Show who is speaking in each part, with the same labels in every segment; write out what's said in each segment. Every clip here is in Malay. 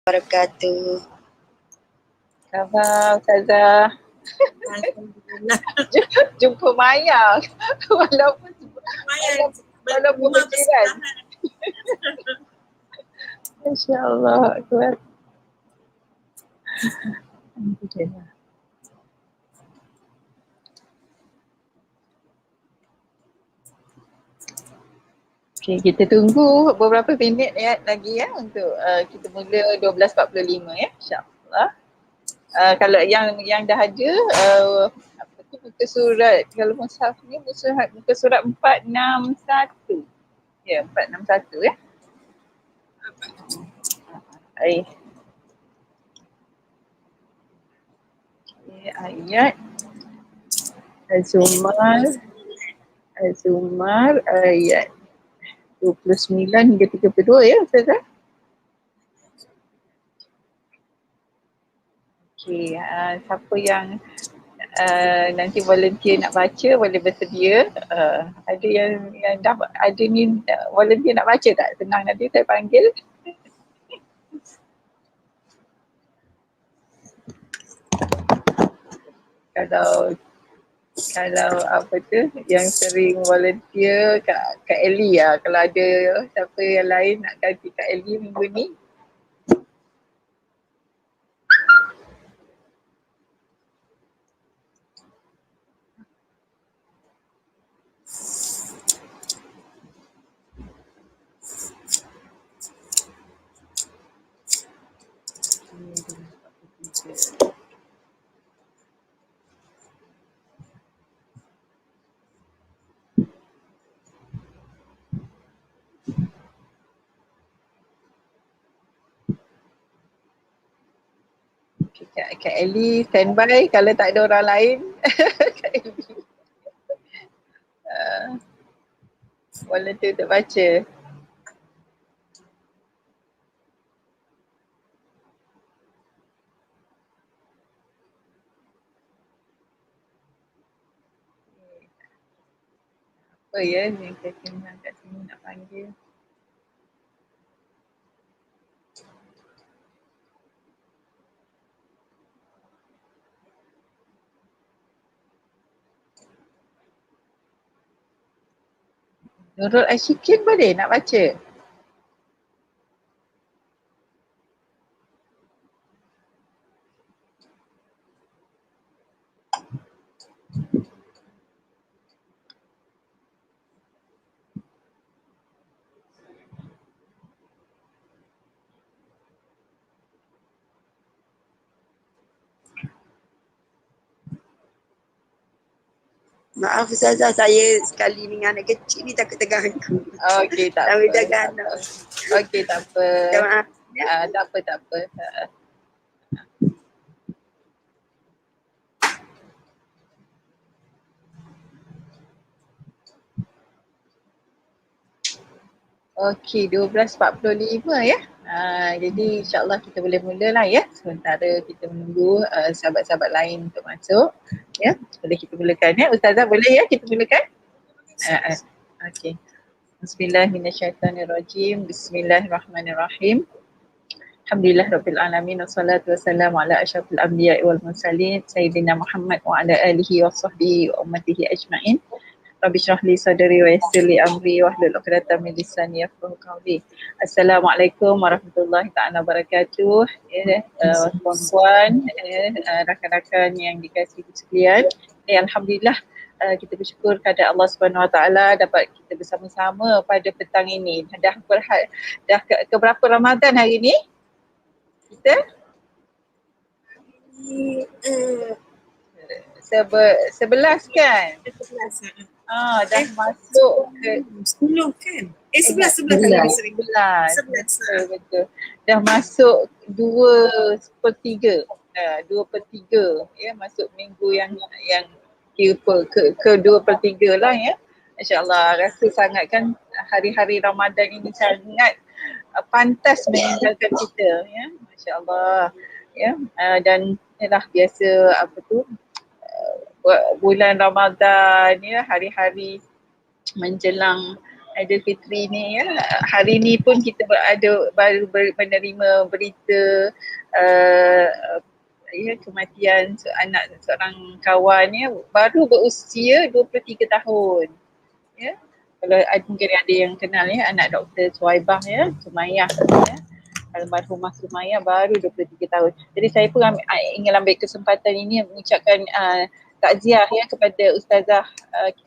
Speaker 1: wabarakatuh.
Speaker 2: Khabar Ustazah.
Speaker 1: Alhamdulillah.
Speaker 2: Jumpa Maya. Walaupun berjiran. Masya-Allah. Akbar. Alhamdulillah. Okay, kita tunggu beberapa minit ya lagi ya untuk kita mula 12.45 ya, insya-Allah. Kalau yang dah ada apa tu muka surat, kalau mushaf ni muka surat 461. Ya, 461 ya. Baik. Okay, ayat Az-Zumar ayat 29 hingga 32 ya Ustazah. Okey, siapa yang nanti volunteer nak baca boleh bersedia. Ada yang dah ada ni volunteer nak baca tak? Senang nanti saya panggil. Kalau apa tu yang sering volunteer Kak Ellie lah. Kalau ada siapa yang lain nak ganti Kak Ellie minggu ni. Kak Ellie standby kalau tak ada orang lain. Kak Ellie volunteer untuk baca. Apa ya ni kat sini nak panggil. Nurul Ashikin boleh nak baca?
Speaker 1: Maaf Ustazah, saya sekali dengan anak kecil ni takut terganggu.
Speaker 2: Okey, tak
Speaker 1: Sambil
Speaker 2: apa.
Speaker 1: jaga anak.
Speaker 2: Okey, tak apa.
Speaker 1: Maaf.
Speaker 2: Tak apa. Okey, 12.45 ya. Jadi insyaAllah kita boleh mulalah ya. Sementara kita menunggu sahabat-sahabat lain untuk masuk. Ya, boleh kita mulakan ya. Ustazah boleh ya kita mulakan? Okey. Bismillahirrahmanirrahim. Bismillahirrahmanirrahim. Alhamdulillah Rabbil Alamin. Wassalatu wassalamu ala asyrafil anbiya'i wal mursalin. Sayyidina Muhammad wa ala alihi wa sahbihi wa ummatihi ajma'in. Rabbi syrah li sadri wa yassir li amri wahlul 'uqdatam min lisani yafqahu qawli. Assalamualaikum warahmatullahi taala wabarakatuh. Puan-puan, rakan-rakan yang dikasihi sekalian. Alhamdulillah kita bersyukur kepada Allah Subhanahu Wa Taala dapat kita bersama-sama pada petang ini. Dah ke berapa Ramadan hari ni? Kita 11 kan?
Speaker 1: 11.
Speaker 2: Dah masuk ke
Speaker 1: 10 kan? 11.
Speaker 2: Betul. Dah masuk 2/3. 2/3 ya, masuk minggu yang ke 2/3 lah ya. Masya-Allah, rasa sangat kan hari-hari Ramadan ini sangat pantas meninggalkan kita ya. Masya-Allah ya. Dan ialah biasa apa tu bulan Ramadan ya, hari-hari menjelang Aidilfitri ni ya. Hari ni pun kita baru menerima berita ya, kematian anak seorang kawan ya, baru berusia 23 tahun. Ya. Kalau mungkin ada yang kenal ya, anak Dr. Suhaibah ya, Sumayyah ya. Almarhumah Sumayyah baru 23 tahun. Jadi saya pun ingin ambil kesempatan ini mengucapkan takziah ya kepada Ustazah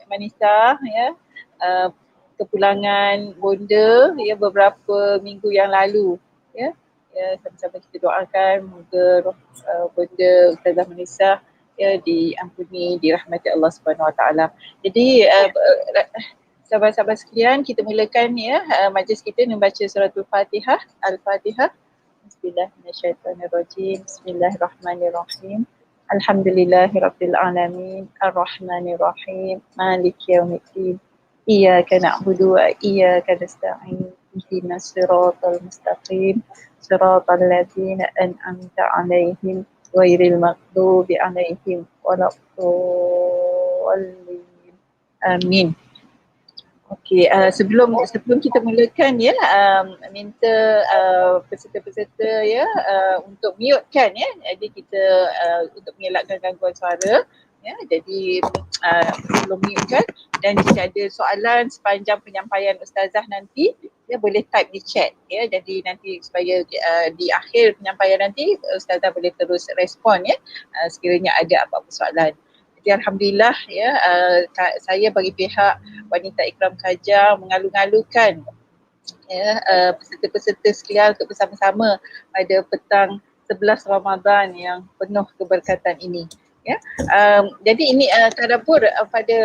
Speaker 2: Manisa ya, kepulangan bonda ya beberapa minggu yang lalu ya. Ya, sama-sama kita doakan moga roh bonda Ustazah Manisa ya diampuni, dirahmati Allah Subhanahu Wa Taala. Jadi sahabat-sahabat sekalian, kita mulakan ya majlis kita membaca suratul Fatihah, Al-Fatihah. Bismillahirrahmanirrahim. Bismillahirrahmanirrahim. Alhamdulillahirabbil alamin, arrahmanirrahim, maliki yaumiddin. Iyyaka na'budu wa iyyaka nasta'in. Ihdinas siratal mustaqim. Siratal ladzina an'amta 'alaihim ghairil maghdubi 'alaihim waladdallin. Amin. Okey, sebelum kita mulakan ya, minta peserta-peserta ya untuk mute kan ya. Jadi kita untuk mengelakkan gangguan suara ya. Jadi sebelum mute kan, dan jika ada soalan sepanjang penyampaian ustazah nanti ya boleh type di chat ya. Jadi nanti supaya di akhir penyampaian nanti ustazah boleh terus respon ya sekiranya ada apa-apa soalan. Jadi alhamdulillah ya, saya bagi pihak Wanita Ikram Kajar mengalu-alukan ya peserta-peserta sekalian untuk bersama-sama pada petang 11 Ramadan yang penuh keberkatan ini ya. Jadi ini tadabbur pada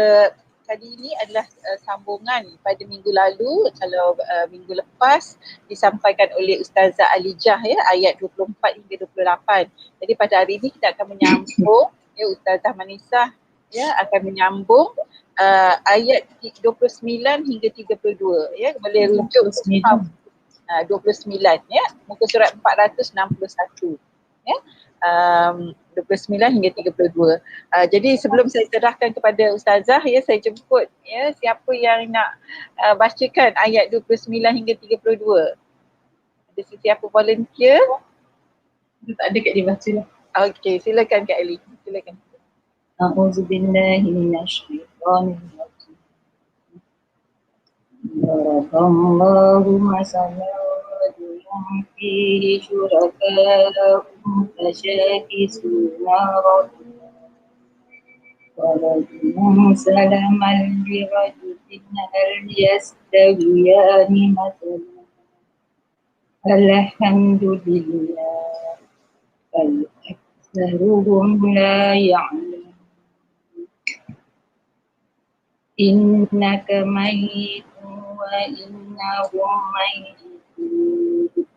Speaker 2: kali ini adalah sambungan pada minggu lalu. Kalau minggu lepas disampaikan oleh Ustazah Alijah ya, ayat 24 hingga 28. Jadi pada hari ini kita akan menyambung ya, Ustazah Manisa ya akan menyambung ayat 29 hingga 32 ya, boleh rujuk 29 ya, muka surat 461 ya. 29 hingga 32. Jadi sebelum saya serahkan kepada ustazah ya, saya jemput ya siapa yang nak bacakan ayat 29 hingga 32. Ada sesiapa volunteer?
Speaker 3: Tak ada kat dia baca lah.
Speaker 2: Okey, silakan Kak Ali. Silakan.
Speaker 3: A'udzubillahi minasyaitonir rajim. Barakallahu masalan rajulan fihi syuraka'u fasyakisuna rajulun salaman li rajulin hal yastawiyani mathalan. Alhamdulillah bal aktsaruhum la ya'lamun. Innaka mayyitun wa innahum mayyitun.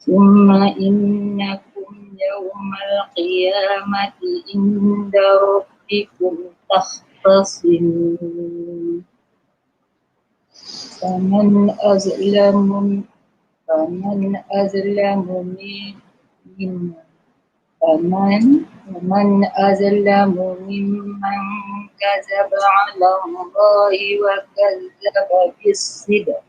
Speaker 3: Summa innakum yawmal qiyamati inda rabbikum takhtasimun. Faman azlamu mimman kadzaba 'ala Allahi wa kadzaba bis-sidqi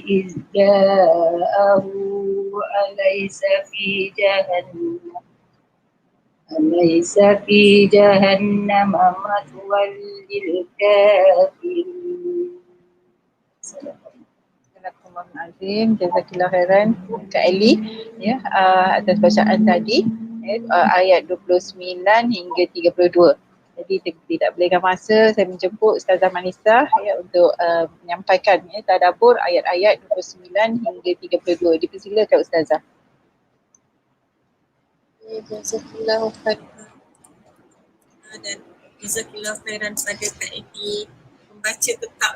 Speaker 3: iz ja'ahu alaysa fi jahannam mathwal lil kafirin.
Speaker 2: Azim, jazakillah khairan Kak Ali ya atas bacaan tadi ya, ayat 29 hingga 32. Jadi tidak belengah masa, saya menjemput Ustazah Manisa ya untuk menyampaikan ya tadabbur ayat-ayat 29 hingga 32. Dipersilakan Ustazah.
Speaker 4: Jazakillah khairan dan jazakillah khairan pada Kak Ali membaca tetap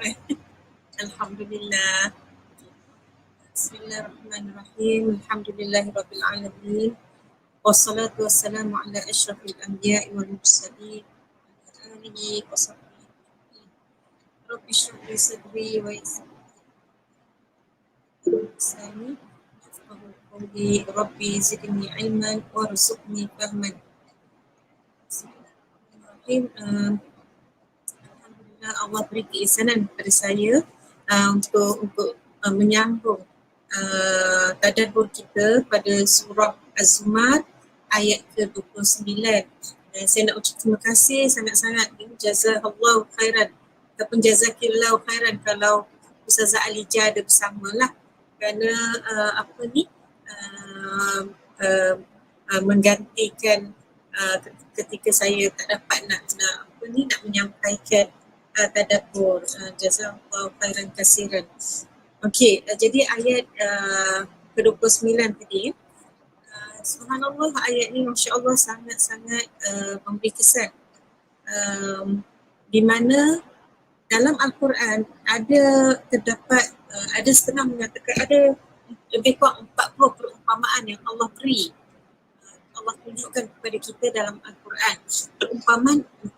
Speaker 4: Alhamdulillah. Bismillahirrahmanirrahim. Alhamdulillahirabbil alamin. Wassalatu wassalamu ala asyrafil anbiya'i wal mursalin wa alihi wa sahbihi. Rabbi shrah li sadri wa yassir li amri yafqahu qawli. Rabbi zidni ilman warzuqni fahman. Bismillahirrahmanirrahim. Allah beri keisanan kepada saya untuk menyambung tadabbur kita pada surah Az-Zumar ayat ke-29. Dan saya nak ucap terima kasih sangat-sangat, jazakallahu khairan ataupun jazakillahu khairan kalau Ustazah Alijah ada bersamalah, kerana menggantikan ketika saya tak dapat nak menyampaikan tadabbur. Jazakallahu khairan kasiran. Okey, jadi ayat ke-29 tadi, subhanallah, ayat ni masya-Allah sangat-sangat memberi kesan, di mana dalam Al-Quran terdapat ada setengah mengatakan ada lebih kurang 40 perumpamaan yang Allah beri, Allah tunjukkan kepada kita dalam Al-Quran.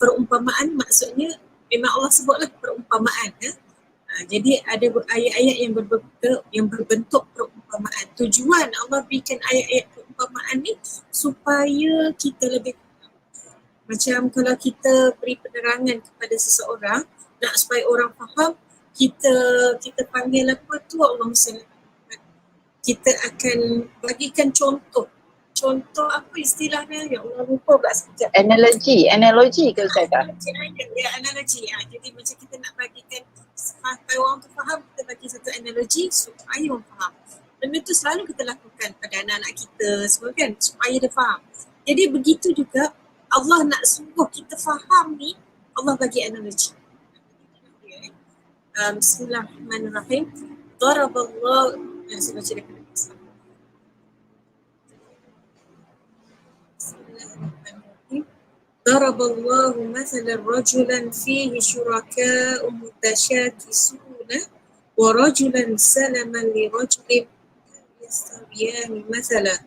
Speaker 4: Perumpamaan maksudnya memang Allah sebutlah perumpamaan. Jadi ada ayat-ayat yang berbentuk perumpamaan. Tujuan Allah berikan ayat-ayat perumpamaan ni supaya kita lebih, macam kalau kita beri penerangan kepada seseorang nak supaya orang faham, kita panggil apa tu, Allah kita akan bagikan contoh apa istilahnya, ya Allah lupa pula sekejap.
Speaker 2: Analogi ke Ustazah?
Speaker 4: Ya, analogi. Jadi macam kita nak bagikan supaya orang tu faham, kita bagi satu analogi supaya orang faham. Dan itu selalu kita lakukan pada anak-anak kita semua kan, supaya dia faham. Jadi begitu juga Allah nak sungguh kita faham ni, Allah bagi analogi. Bismillahirrahmanirrahim. Daraballahu, saya baca dekat Islam. Bismillahirrahmanirrahim. Daraballahu mathalan rajulan fihi syuraka'u mutasyakisuna wa rajulan salaman li rajulin yastawiyani mathalan.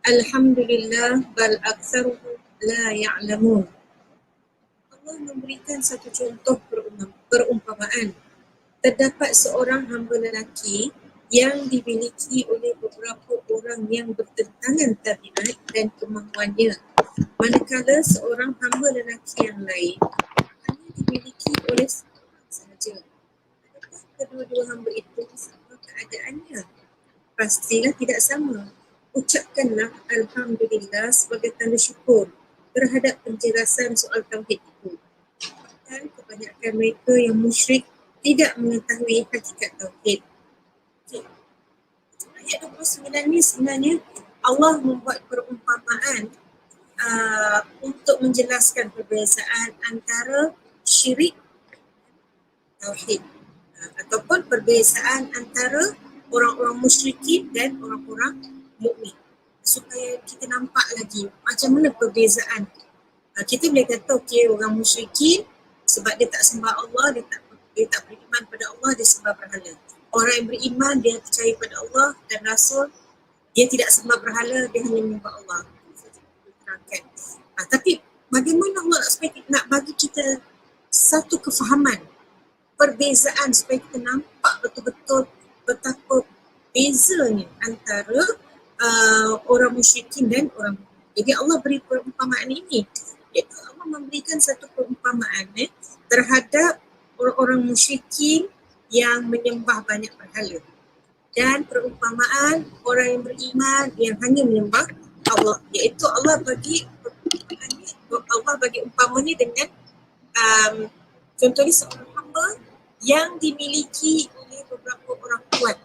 Speaker 4: Alhamdulillah bal aktsaruhum la ya'lamun. Allah memberikan satu contoh perumpamaan. Terdapat seorang hamba lelaki yang dimiliki oleh beberapa orang yang bertentangan tabiat dan kemahuannya, manakala seorang hamba lelaki yang lain hanya dimiliki oleh seorang sahaja. Adakah kedua-dua hamba itu sama keadaannya? Pastilah tidak sama. Ucapkanlah Alhamdulillah sebagai tanda syukur terhadap penjelasan soal tauhid itu. Dan kebanyakan mereka yang musyrik tidak mengetahui hakikat tauhid. Okay. Ayat 29 ni sebenarnya Allah membuat perumpamaan untuk menjelaskan perbezaan antara syirik dan tauhid, ataupun perbezaan antara orang-orang musyrikin dan orang-orang mukmin, supaya kita nampak lagi macam mana perbezaan. Kita boleh kata okey, orang musyrikin sebab dia tak sembah Allah, dia tak beriman pada Allah, dia sembah berhala. Orang yang beriman, dia percaya pada Allah dan Rasul, dia tidak sembah berhala, dia hanya menyembah Allah. Tapi bagaimana Allah nak bagi kita satu kefahaman, perbezaan, supaya kita nampak betul-betul betapa bezanya antara orang musyrikin dan orang mukmin. Jadi Allah beri perumpamaan ini, iaitu Allah memberikan satu perumpamaan terhadap orang-orang musyrikin yang menyembah banyak berhala, dan perumpamaan orang yang beriman yang hanya menyembah Allah, iaitu Allah bagi umpamanya dengan contohnya seorang hamba yang dimiliki oleh beberapa orang kuat.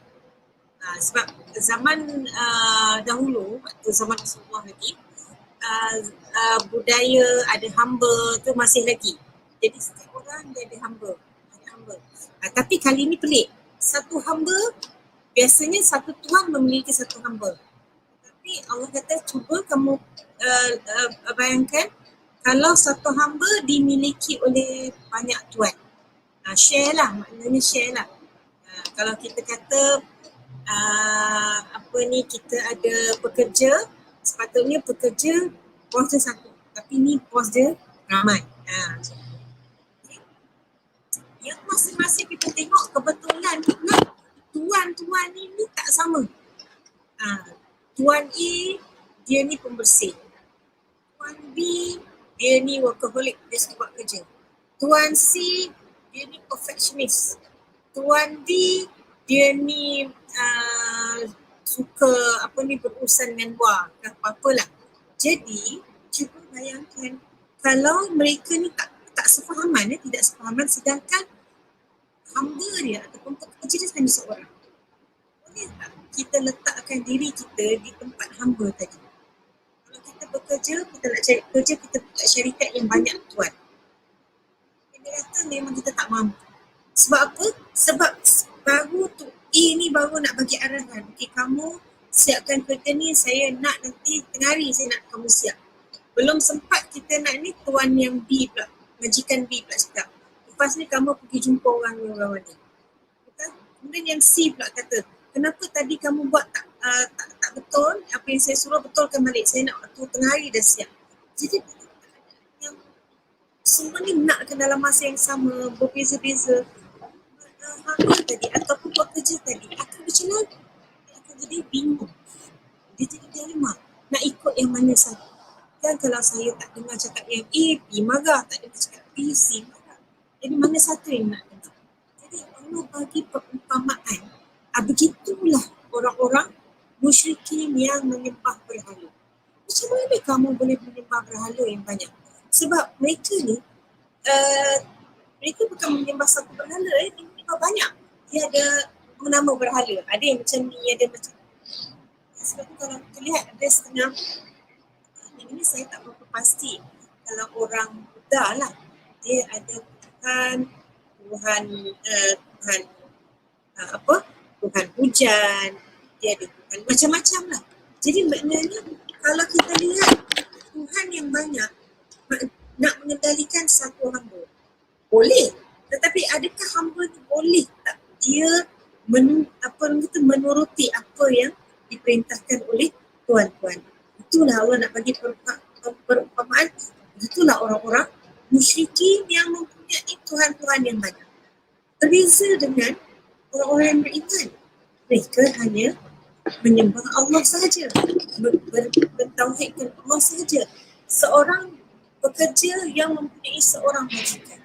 Speaker 4: Sebab zaman dahulu, waktu zaman Rasulullah lagi, budaya ada hamba tu masih lagi. Jadi setiap orang dia ada hamba. Tapi kali ni pelik. Satu hamba, biasanya satu tuan memiliki satu hamba. Tapi Allah kata, cuba kamu bayangkan kalau satu hamba dimiliki oleh banyak tuan. Share lah, maknanya share lah. Kalau kita kata kita ada pekerja, sepatutnya pekerja bos dia satu, tapi ni bos dia ramai. Yang masing-masing kita tengok kebetulan tuan-tuan ni tak sama. Tuan A dia ni pembersih, tuan B dia ni workaholic, dia suka buat kerja, tuan C dia ni perfectionist. Tuan D dia ni suka berurusan dengan luar ke apa-apalah. Jadi cuba bayangkan kalau mereka ni tak sefahaman, tidak sefahaman, sedangkan hamba dia ataupun pekerja dia hanya seorang. Boleh tak kita letakkan diri kita di tempat hamba tadi? Kalau kita bekerja, kita nak cari kerja, kita buka syarikat yang banyak tuan. Dia kata memang kita tak mampu. Sebab apa? Sebab baru tu ni baru nak bagi arahan. Okey, kamu siapkan kerja ni, saya nak nanti tengah hari saya nak kamu siap. Belum sempat kita nak ni, tuan yang B pula, majikan B pula cakap, lepas ni kamu pergi jumpa orang ni. Kemudian yang C pula kata, kenapa tadi kamu buat tak betul, apa yang saya suruh betulkan balik, saya nak waktu tengah hari dah siap. Jadi yang semua ni nakkan dalam masa yang sama, berbeza-beza. Hamba tadi ataupun pekerja tadi akan bercelah, dia akan jadi bingung, dia jadi dilema nak ikut yang mana satu. Dan kalau saya tak dengar cakap yang A, B marah, tak dengar cakap B, C marah. Jadi mana satu yang nak dengar? Jadi Allah bagi perumpamaan. Begitulah orang-orang musyrikin yang menyembah berhala. Macam mana kamu boleh menyembah berhala yang banyak? Sebab mereka ni mereka bukan menyembah satu berhala, dia menyembah banyak. Dia ada nama berhala. Ada yang macam ni, ada macam ni. Sebab tu kalau kita lihat ada setengah, ini saya tak berapa pasti. Kalau orang Buddha lah, dia ada Tuhan Tuhan hujan, dia ada Tuhan macam-macam lah. Jadi maknanya kalau kita lihat Tuhan yang banyak nak mengendalikan satu hamba, boleh. Tetapi adakah hamba tu boleh tak dia menuruti apa yang diperintahkan oleh tuan-tuan? Itulah Allah nak bagi perumpamaan. Itulah orang-orang musyrikin yang mempunyai Tuhan-Tuhan yang banyak. Berbeza dengan orang-orang yang beriman. Mereka hanya menyembah Allah sahaja, bertauhidkan Allah sahaja. Seorang pekerja yang mempunyai seorang majikan.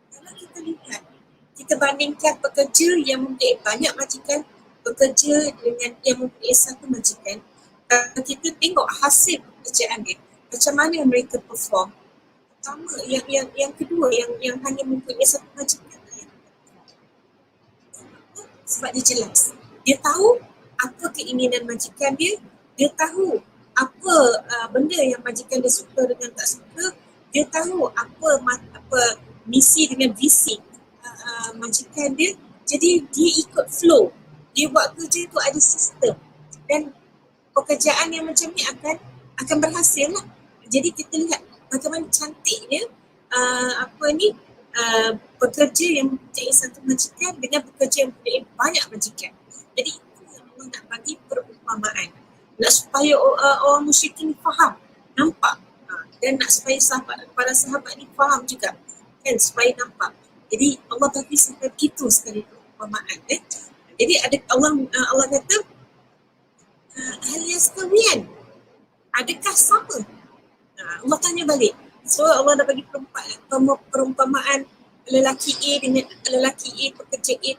Speaker 4: Kalau kita lihat, kita bandingkan pekerja yang mempunyai banyak majikan, pekerja dengan yang mempunyai satu majikan, kita tengok hasil pekerjaan dia, macam mana mereka perform. Pertama, yang kedua, yang hanya mempunyai satu majikan, sebab dia jelas, dia tahu apa keinginan majikan dia, dia tahu apa benda yang majikan dia suka dengan tak suka, dia tahu apa misi dengan visi majikan dia. Jadi dia ikut flow, dia buat kerja tu ada sistem, dan pekerjaan yang macam ni akan berhasil lah. Jadi kita lihat bagaimana cantiknya pekerja yang mempunyai satu majikan dengan pekerja yang mempunyai banyak majikan. Jadi itu yang Allah nak bagi perumpamaan, nak supaya orang musyrikin faham, nampak, dan nak supaya para sahabat ni faham juga, kan, supaya nampak. Jadi Allah bagi sampai begitu sekali perumpamaan. Jadi ada Allah kata, hal yastawiyan, adakah sama? Allah tanya balik. So Allah dah bagi perumpamaan lelaki A dengan lelaki A, pekerja A.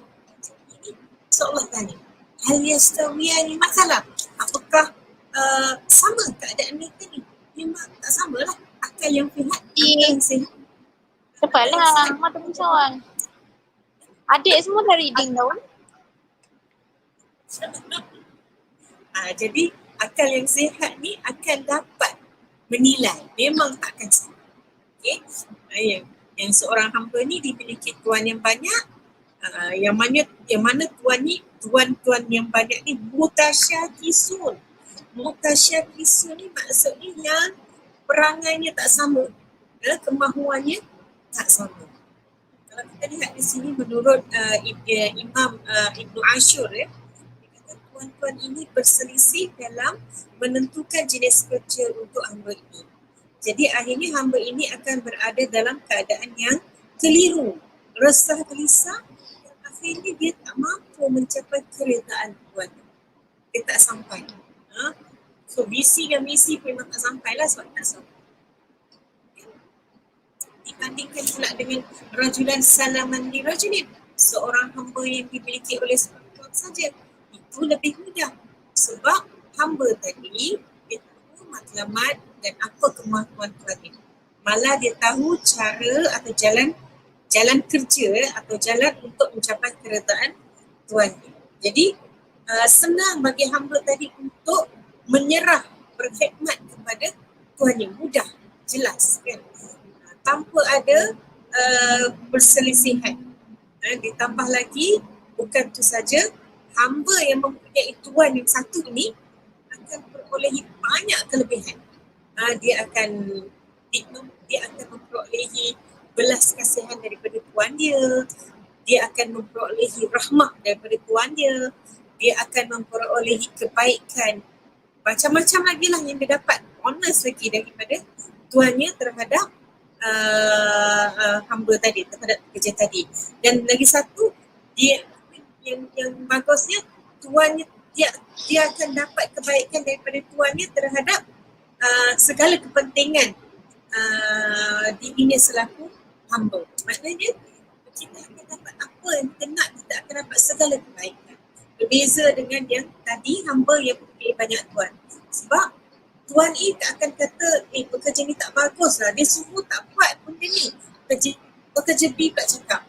Speaker 4: So Allah tanya, hal yastawiyan, masalah apakah sama keadaan mereka ni? Memang tak samalah. Akal yang fihat, akal yang sihat.
Speaker 5: Cepatlah, mata pencawan. Adik semua dah reading tau.
Speaker 4: Jadi akal yang sihat ni akan dapat menilai, memang takkan sama. Okay? Yang seorang hamba ni dimiliki tuan yang banyak, yang mana tuan yang banyak ni mutasyakisun. Mutasyakisun ni maksudnya yang perangainya tak sama, kemahuannya tak sama. Kalau kita lihat di sini menurut Imam Ibnu Ashur, dia kata tuan-tuan ini berselisih dalam menentukan jenis kerja untuk hamba ini. Jadi akhirnya hamba ini akan berada dalam keadaan yang keliru, resah gelisah, dan akhirnya dia tak mampu mencapai keredaan tuan. Dia tak sampai. So visi dan misi memang tak sampai lah, sebab tak sampai. dibandingkan pula dengan rajulan salaman li rajulin, seorang hamba yang dimiliki oleh seorang tuan saja, itu lebih mudah sebab hamba tadi dia tahu matlamat dan apa kemampuan tuannya, malah dia tahu cara atau jalan kerja atau jalan untuk mencapai keredaan tuannya. Jadi senang bagi hamba tadi untuk menyerah, berkhidmat kepada tuannya, mudah, jelas kan, tanpa ada perselisihan. Ditambah lagi, bukan itu saja, hamba yang mempunyai tuan yang satu ini akan berolehi banyak kelebihan. Dia akan memperolehi belas kasihan daripada tuan dia akan memperolehi rahmah daripada tuan dia akan memperolehi kebaikan, macam-macam lagi lah yang dia dapat, bonus lagi daripada tuannya terhadap hamba tadi, terhadap kerja tadi. Dan lagi satu, dia yang bagusnya, tuannya dia akan dapat kebaikan daripada tuannya terhadap segala kepentingan dirinya selaku hamba. Maknanya kita akan dapat apa yang kita nak, kita akan dapat segala kebaikan. Berbeza dengan yang tadi, hamba yang mempunyai banyak tuan. Sebab tuan ni tak akan kata, pekerja ni tak bagus lah, dia suruh tak buat benda ni. Pekerja B pula cakap,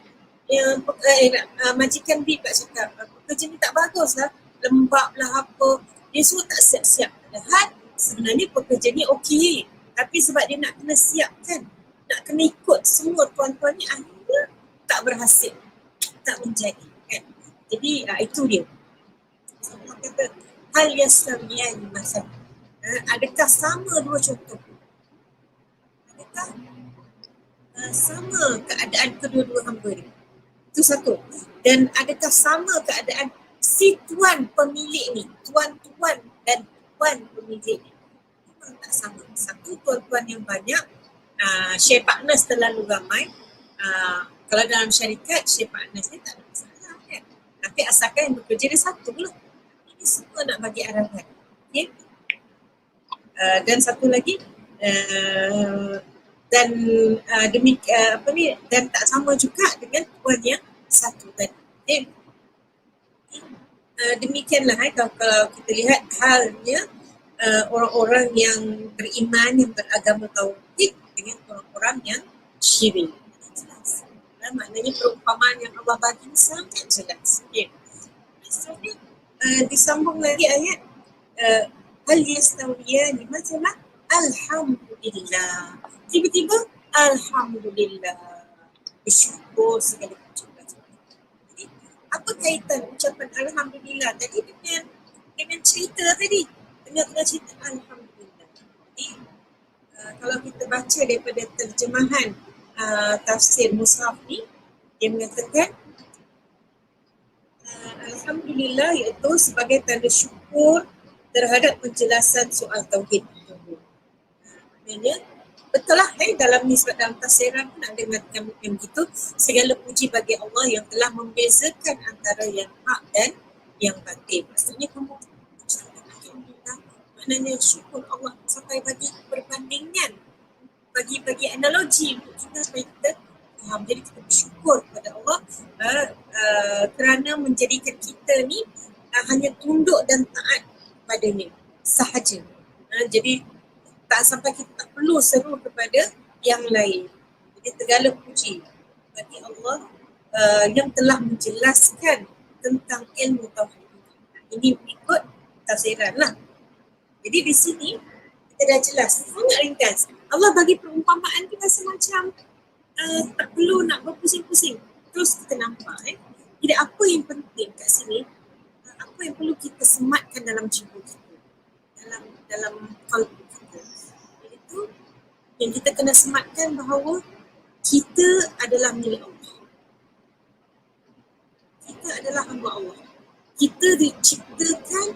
Speaker 4: majikan B pula cakap, pekerja ni tak bagus lah, lembab lah apa, dia suruh tak siap-siap. Padahal sebenarnya pekerja ni okey, tapi sebab dia nak kena siapkan, nak kena ikut semua tuan-tuan ni, akhirnya tak berhasil, tak menjadi kan. Jadi itu dia. Allah kata hal yastawiyan masalan. Adakah sama dua contoh? Adakah sama keadaan kedua-dua hamba ni? Itu satu. Dan adakah sama keadaan si tuan pemilik ni, tuan-tuan dan tuan pemilik ni? Memang tak sama. Satu, tuan-tuan yang banyak, share partners terlalu ramai. Kalau dalam syarikat, share partners ni tak ada masalah kan. Tapi asalkan yang bekerja dia satu lah. Ini semua nak bagi arahan. Okay? Dan satu lagi, dan dan tak sama juga dengan tuan yang satu tadi. Okay? Demikianlah kalau kita lihat halnya orang-orang yang beriman, yang beragama tauhid dengan orang-orang yang syirik. Jelas. Maknanya perumpamaan yang Allah bagi sangat jelas. Okay. Maksudnya disambung lagi ayat hal yastawiyani masalah alhamdulillah. Tiba-tiba alhamdulillah, bersyukur segala macam. Jadi apa kaitan ucapan alhamdulillah tadi dengan cerita tadi? Dengan cerita alhamdulillah. Jadi kalau kita baca daripada terjemahan tafsir mushaf ni, dia mengatakan alhamdulillah iaitu sebagai tanda syukur terhadap penjelasan soal tauhid. Maknanya betul lah dalam nisbat dalam tafsiran pun ada mengatakan begitu, segala puji bagi Allah yang telah membezakan antara yang hak dan yang batil. Maksudnya kamu alhamdulillah, maknanya syukur Allah sampai bagi perbandingan, bagi analogi untuk kita supaya kita faham. Jadi kita bersyukur kepada Allah kerana menjadikan kita ni hanya tunduk dan taat padanya sahaja. Jadi tak sampai kita tak perlu seru kepada yang lain. Jadi segala puji bagi Allah yang telah menjelaskan tentang ilmu tauhid. Ini ikut tafsiran lah. Jadi di sini kita dah jelas, sangat ringkas. Allah bagi perumpamaan kita semacam tak perlu nak berpusing-pusing. Terus kita nampak jadi apa yang penting kat sini, apa yang perlu kita sematkan dalam jiwa kita, dalam kalbu kita, iaitu yang kita kena sematkan bahawa kita adalah milik Allah. Kita adalah hamba Allah. Kita diciptakan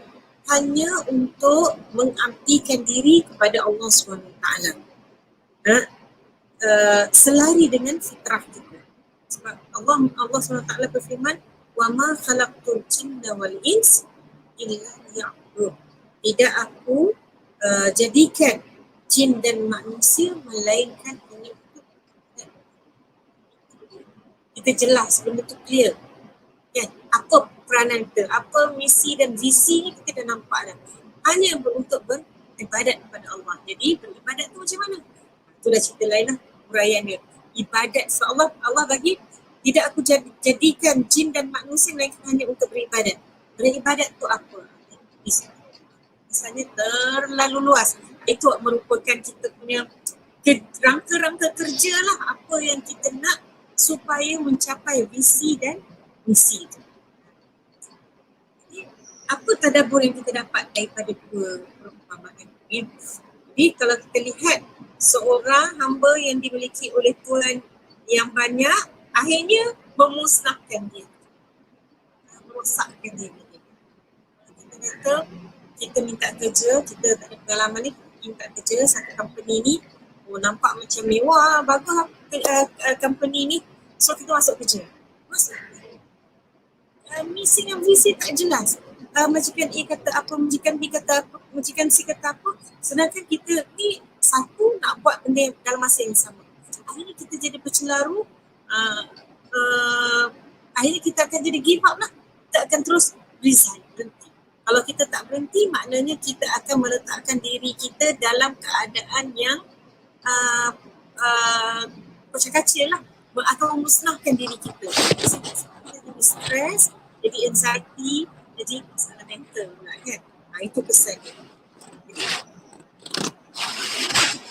Speaker 4: hanya untuk mengabdikan diri kepada Allah SWT. Selari dengan fitrah kita. Sebab Allah SWT berfirman, وَمَا خَلَقْتُ الْجِنَّ وَالْإِنسَ إِلَّا لِيَعْبُدُونِ. Tidak aku jadikan jin dan manusia melainkan hanya untuk kita jelas, benda tu clear. Kan? Apa peranan kita, apa misi dan visi ni kita dah nampak dah. Hanya untuk beribadat kepada Allah. Jadi beribadat tu macam mana? Itu dah cerita lain lah, huraian dia. Ibadat sebab Allah bagi, tidak aku jadikan jin dan manusia melainkan hanya untuk beribadat. Beribadat tu apa? Misalnya terlalu luas. Itu merupakan kita punya rangka-rangka kerja lah, apa yang kita nak supaya mencapai visi dan misi itu. Apa tadabbur yang kita dapat daripada dua perumpamaan ini? Jadi kalau kita lihat seorang hamba yang dimiliki oleh Tuhan yang banyak, akhirnya memusnahkan dia, merosakkan dia. Kita kata kita minta kerja, kita tak ada pengalaman ni, minta kerja satu company ni, nampak macam mewah, bagus company ni, so kita masuk kerja. Masuk. Misi dan visi tak jelas. Majikan A kata apa, majikan B kata apa, majikan C kata apa. Sedangkan kita ni satu nak buat benda dalam masa yang sama. Akhirnya kita jadi bercelaru, akhirnya kita akan jadi give up lah. Kita akan terus resign, berhenti. Kalau kita tak berhenti, maknanya kita akan meletakkan diri kita dalam keadaan yang kacil lah, atau memusnahkan diri kita. Kita jadi stres, jadi anxiety, jadi masalah mental pula kan. Itu kesan dia. Jadi,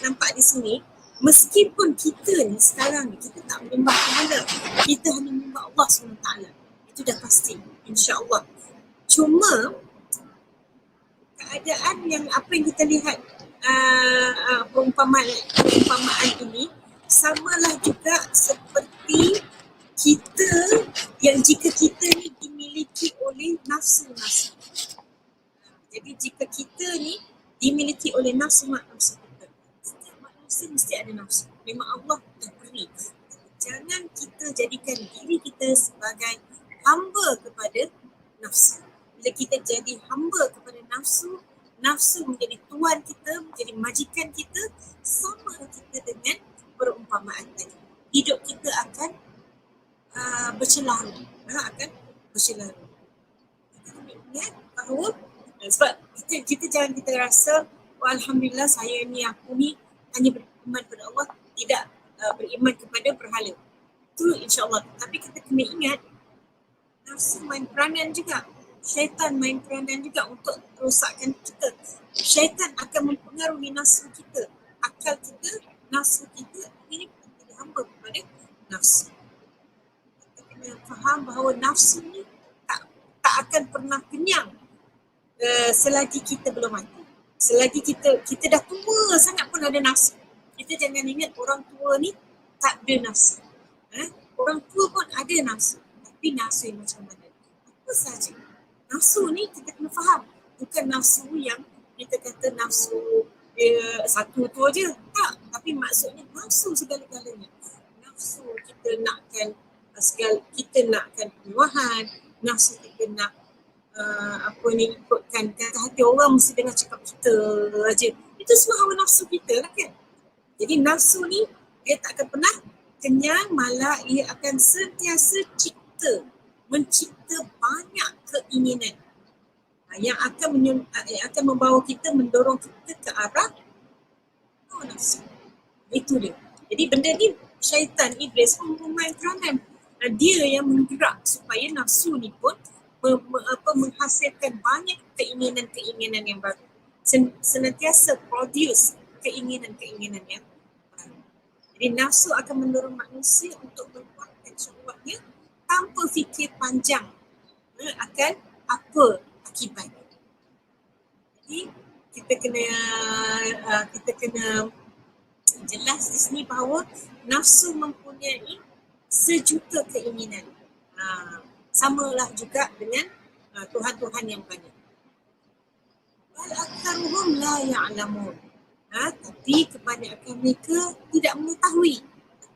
Speaker 4: nampak di sini, meskipun kita ni sekarang ni, kita tak menyembah Tuhan, kita hanya menyembah Allah SWT. Itu dah pasti, insya-Allah. Cuma, keadaan yang apa yang kita lihat perumpamaan ini samalah juga seperti kita yang jika kita ni dimiliki oleh nafsu-nafsu. Jadi jika kita ni dimiliki oleh nafsu-nafsu kita, setiap manusia mesti ada nafsu. Memang Allah dah beri. Jangan kita jadikan diri kita sebagai hamba kepada nafsu. Bila kita jadi hamba kepada nafsu, nafsu menjadi tuan kita, menjadi majikan kita, sama kita dengan perumpamaan tadi. Hidup kita akan bercelaru. Akan bercelaru. Kita kena ingat bahawa sebab kita jangan kita rasa alhamdulillah saya ni, aku ni hanya beriman kepada Allah, tidak beriman kepada berhala. Itu insya-Allah. Tapi kita kena ingat nafsu main peranan juga. Syaitan main peranan juga untuk merosakkan kita. Syaitan akan mempengaruhi nafsu kita, akal kita, nafsu kita. Ini kita hamba kepada nafsu. Kita kena faham bahawa nafsu ni tak akan pernah kenyang selagi kita belum mati. Selagi kita dah tua sangat pun ada nafsu. Kita jangan ingat orang tua ni tak ada nafsu. Orang tua pun ada nafsu. Tapi nafsu yang macam mana? Apa saja? Nafsu ni kita kena faham. Bukan nafsu yang kita kata nafsu satu tu aja. Tak. Tapi maksudnya nafsu segala-galanya. Nafsu kita nakkan kemewahan. Nafsu kita nak ikutkan kata hati orang mesti dengar cakap kita aja. Itu semua hawa nafsu kita lah kan. Jadi nafsu ni dia tak akan pernah kenyang, malah ia akan sentiasa mencipta banyak keinginan yang akan membawa kita, mendorong kita ke arah nafsu. Itu dia. Jadi benda ni syaitan, iblis pun bermain peranan. Dia yang menggerak supaya nafsu ni pun menghasilkan banyak keinginan-keinginan yang baru. Senantiasa produce keinginan-keinginan yang baru. Jadi nafsu akan mendorong manusia untuk membuatkan syahwatnya tanpa fikir panjang akan apa akibatnya. Jadi kita kena jelas di sini bahawa nafsu mempunyai sejuta keinginan. Samalah juga dengan Tuhan-Tuhan yang banyak. Wal aktsaruhum la ya'lamun. Tapi kebanyakan mereka tidak mengetahui.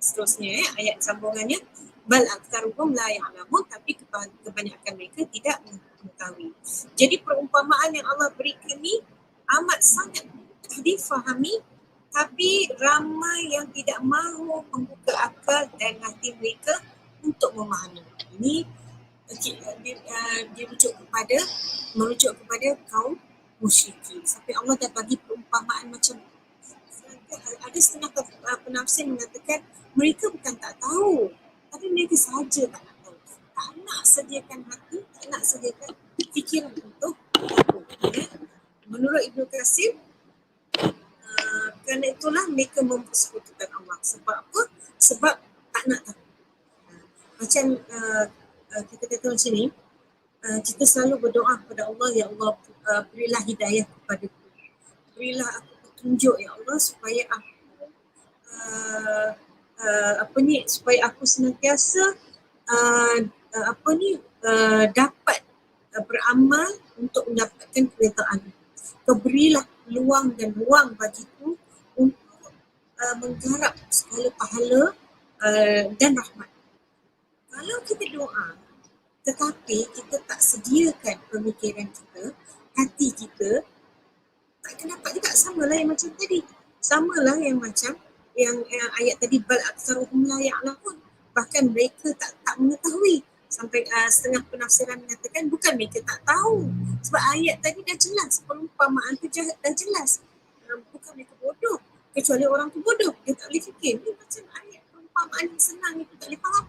Speaker 4: Seterusnya ayat sambungannya, bal aktsaruhum la ya'lamun, tapi kebanyakan mereka tidak mengetahui. Jadi perumpamaan yang Allah berikan ni amat sangat mudah difahami, tapi ramai yang tidak mahu membuka akal dan hati mereka untuk memahami. Ini merujuk kepada kaum musyrikin. Sampai Allah dah bagi perumpamaan macam ada setengah penafsir mengatakan mereka bukan tak tahu, tapi mereka sahaja tak nak tahu. Tak nak sediakan hati, tak nak sediakan fikiran untuk tahu. Ya. Menurut Ibnu Katsir, kerana itulah mereka mempersekutukan Allah. Sebab apa? Sebab tak nak tahu. Macam kita kata macam ni, kita selalu berdoa kepada Allah, ya Allah, berilah hidayah kepadaku, berilah aku petunjuk ya Allah supaya aku supaya aku senantiasa dapat beramal untuk mendapatkan keredaan. Kau berilah peluang dan ruang bagiku untuk menggarap segala pahala dan rahmat. Kalau kita doa tetapi kita tak sediakan pemikiran kita, hati kita, tak akan dapat juga. Samalah yang macam tadi. Samalah yang macam yang ayat tadi, bal aktsaruhum la ya'lamun. Bahkan mereka tak mengetahui. Sampai setengah penafsiran mengatakan bukan mereka tak tahu. Sebab ayat tadi dah jelas. Perumpamaan tu dah jelas. Bukan mereka bodoh. Kecuali orang tu bodoh. Dia tak boleh fikir. Ini macam ayat perumpamaan yang senang, itu tak boleh faham.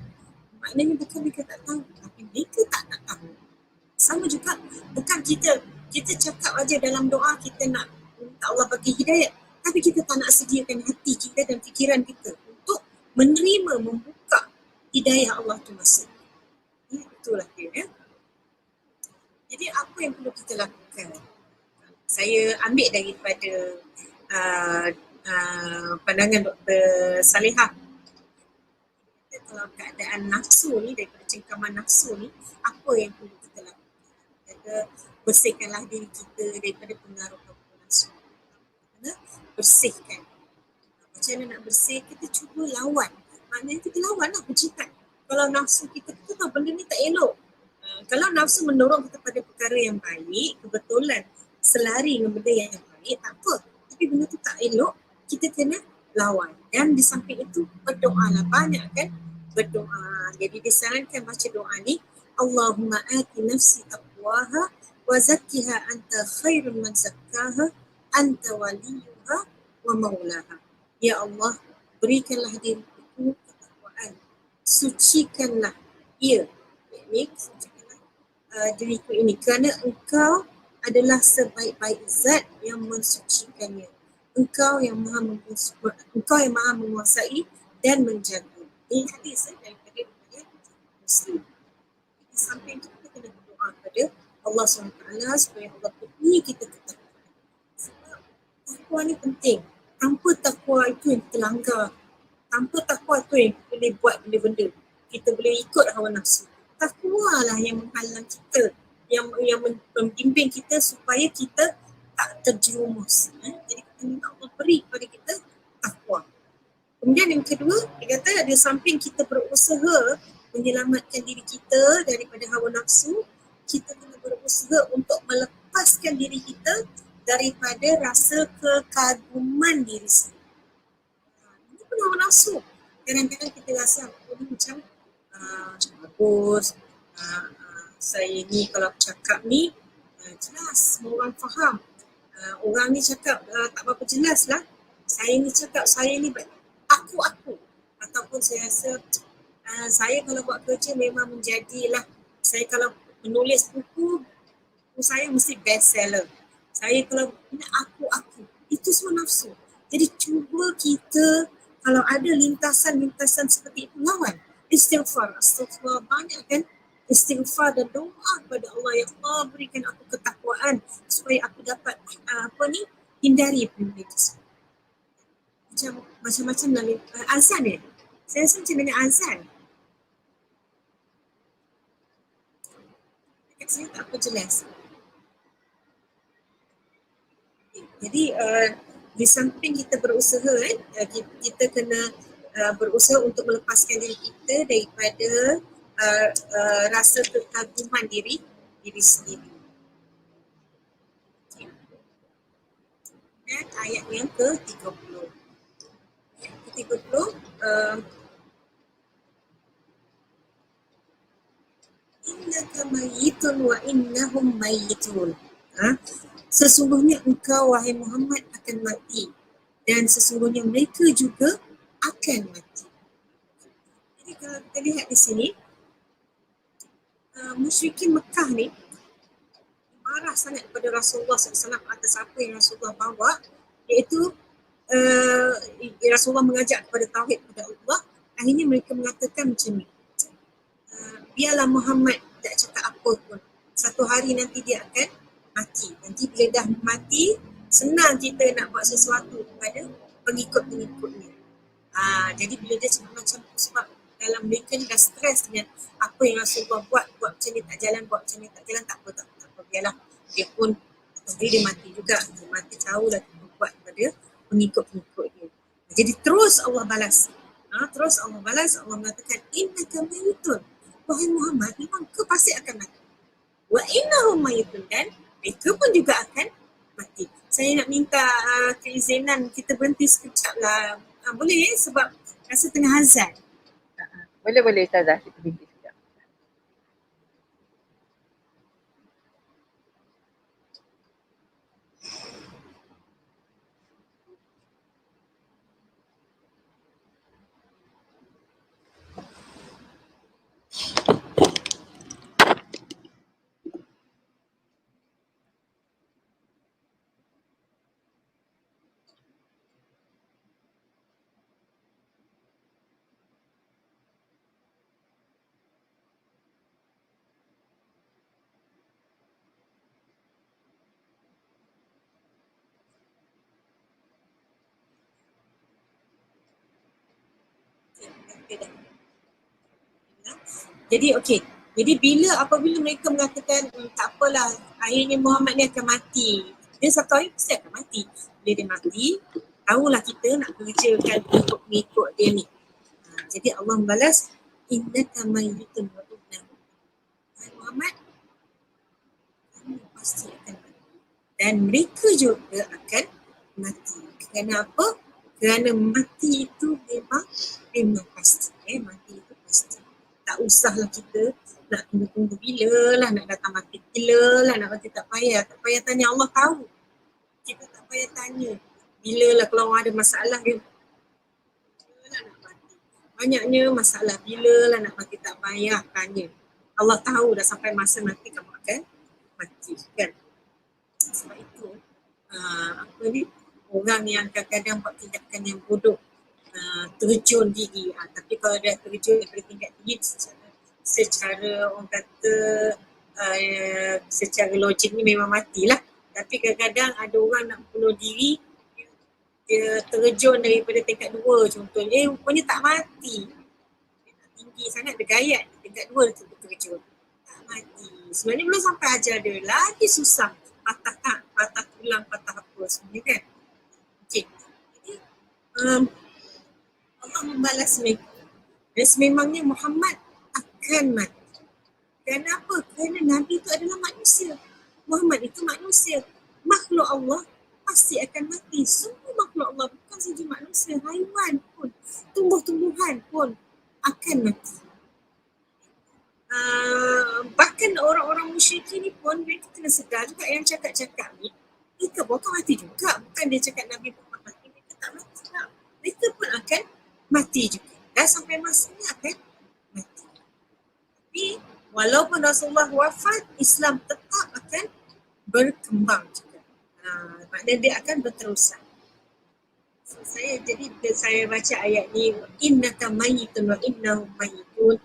Speaker 4: Maknanya bukan mereka tak tahu, tapi mereka tak nak tahu. Sama juga, bukan kita cakap aja dalam doa kita nak minta Allah bagi hidayah, tapi kita tak nak sediakan hati kita dan fikiran kita untuk menerima, membuka hidayah Allah tu masuk. Itulah dia. Ya. Jadi apa yang perlu kita lakukan? Saya ambil daripada pandangan Dr. Salihah. Kalau keadaan nafsu ni, daripada cengkaman nafsu ni, apa yang perlu kita lakukan? Kita bersihkanlah diri kita daripada pengaruh nafsu. Kena bersihkan. Macam mana nak bersih? Kita cuba lawan. Maknanya kita lawan lah, berjihad. Kalau nafsu kita tahu benda ni tak elok. Kalau nafsu mendorong kita pada perkara yang baik, kebetulan selari dengan benda yang baik, tak apa. Tapi benda tu tak elok, kita kena lawan. Dan di samping itu, berdoalah banyak kan? Berdoa. Jadi disarankan baca doa ni, Allahumma ati nafsi taqwaha wa zakkiha anta khairun man zakkaha anta waliyuha wa maulaha. Ya Allah, berikanlah diriku ketakwaan, sucikanlah ia, yakni sucikanlah diriku ini, kerana engkau adalah sebaik-baik zat yang mensucikannya. Engkau yang maha menguasai dan menjaga. Ini hadis daripada Muslim. Di samping itu kita kena berdoa kepada Allah SWT supaya Allah penuhi kita ketakwaan. Sebab takwa ni penting. Tanpa takwa itu yang kita langgar. Tanpa takwa itu yang kita boleh buat benda-benda. Kita boleh ikut hawa nafsu. Takwa lah yang menghalang kita, yang membimbing kita supaya kita tak terjerumus. Jadi kita minta Allah beri kepada kita takwa. Kemudian yang kedua, dia kata di samping kita berusaha menyelamatkan diri kita daripada hawa nafsu, kita kena berusaha untuk melepaskan diri kita daripada rasa kekaguman diri sendiri. Ini pun hawa nafsu. Kadang-kadang kita rasa ini macam bagus, saya ni kalau cakap ni jelas, semua orang faham. Orang ni cakap tak berapa jelas lah. Saya ni cakap, saya ni aku. Ataupun saya rasa saya kalau buat kerja memang menjadilah, saya kalau menulis buku saya mesti best seller. Saya kalau aku. Itu semua nafsu. Jadi cuba kita kalau ada lintasan-lintasan seperti itu, lawan. Istighfar banyak kan? Istighfar dan doa kepada Allah, ya Allah berikan aku ketakwaan supaya aku dapat hindari benda itu. Macam-macam dalam azan ni. Saya rasa macam dengan azan. Dekat sini tak apa jelas. Jadi di samping kita berusaha kita kena berusaha untuk melepaskan diri kita daripada rasa kekaguman diri sendiri. Dan ayat yang ke-30. innaka mayyitun wa innahum mayyitun. Sesungguhnya engkau wahai Muhammad akan mati dan sesungguhnya mereka juga akan mati. Jadi kalau kita lihat di sini, musyrikin Mekah ni marah sangat kepada Rasulullah SAW atas apa yang Rasulullah bawa, iaitu Rasulullah mengajak kepada tauhid kepada Allah. Akhirnya mereka mengatakan macam ni, biarlah Muhammad tak cakap apa pun, satu hari nanti dia akan mati. Nanti bila dah mati, senang kita nak buat sesuatu kepada pengikut-pengikutnya. Jadi bila dia cakap macam tu, sebab dalam mereka ni dah stres dengan apa yang Rasulullah buat macam ni tak jalan, buat macam ni tak jalan, tak apa, biarlah. Dia pun dia mati juga, dia mati jauh lah dia buat kepada pengikut-pengikut dia. Jadi terus Allah balas. Allah mengatakan, innaka mayyitun, wahai Muhammad, memang kau pasti akan mati. Wa innahum mayyitun, dan mereka pun juga akan mati. Saya nak minta Kak Zenan, kita berhenti sekejap lah. Boleh sebab rasa tengah azan.
Speaker 2: Boleh Ustazah, kita berhenti sekejap.
Speaker 4: Jadi okey. Jadi apabila mereka mengatakan tak apalah, akhirnya Muhammad ni akan mati. Dia satu hari pasti akan mati. Bila dia mati, tahulah kita nak kerjakan pengikut dia ni. Jadi Allah membalas, innaka mayyitun wa innahum. Muhammad, kamu pasti akan mati. Dan mereka juga akan mati. Kerana apa? Kerana mati itu memang pasti. Mati itu pasti. Tak usahlah kita nak tunggu-tunggu bila lah nak datang mati, bila lah nak mati, tak payah tanya, Allah tahu. Kita tak payah tanya bila lah, kalau ada masalah dia, bila lah nak mati. Banyaknya masalah, bila lah nak mati, tak payah tanya. Allah tahu dah sampai masa nanti kamu akan mati kan. Sebab itu orang yang kadang-kadang buat tindakan yang bodoh, terjun diri. Tapi kalau dia terjun daripada tingkat tinggi secara orang kata secara logik ni memang matilah. Tapi kadang-kadang ada orang nak bunuh diri, dia terjun daripada tingkat 2 contohnya, rupanya tak mati. Dia nak tinggi sangat, dia gayat tingkat 2 dia terjun, tak mati. Sebenarnya belum sampai ajar dia, lagi susah, patah tulang, patah apa sebenarnya kan. Okay. Jadi Allah membalas mereka. Dan sememangnya Muhammad akan mati. Kenapa? Kerana Nabi itu adalah manusia. Muhammad itu manusia. Makhluk Allah pasti akan mati. Semua makhluk Allah, bukan saja manusia, haiwan pun, tumbuh-tumbuhan pun akan mati. Bahkan orang-orang musyrik ni pun mereka kena sedar juga yang cakap-cakap ni, mereka pun akan mati juga. Bukan dia cakap Nabi Muhammad mati, mereka tak mati juga. Mereka pun akan mati juga. Dan sampai masanya akan mati. Tapi walaupun Rasulullah wafat, Islam tetap akan berkembang juga. Maknanya dia akan berterusan. So, bila saya baca ayat ni, innaka mayyitun wa innahum mayyitun,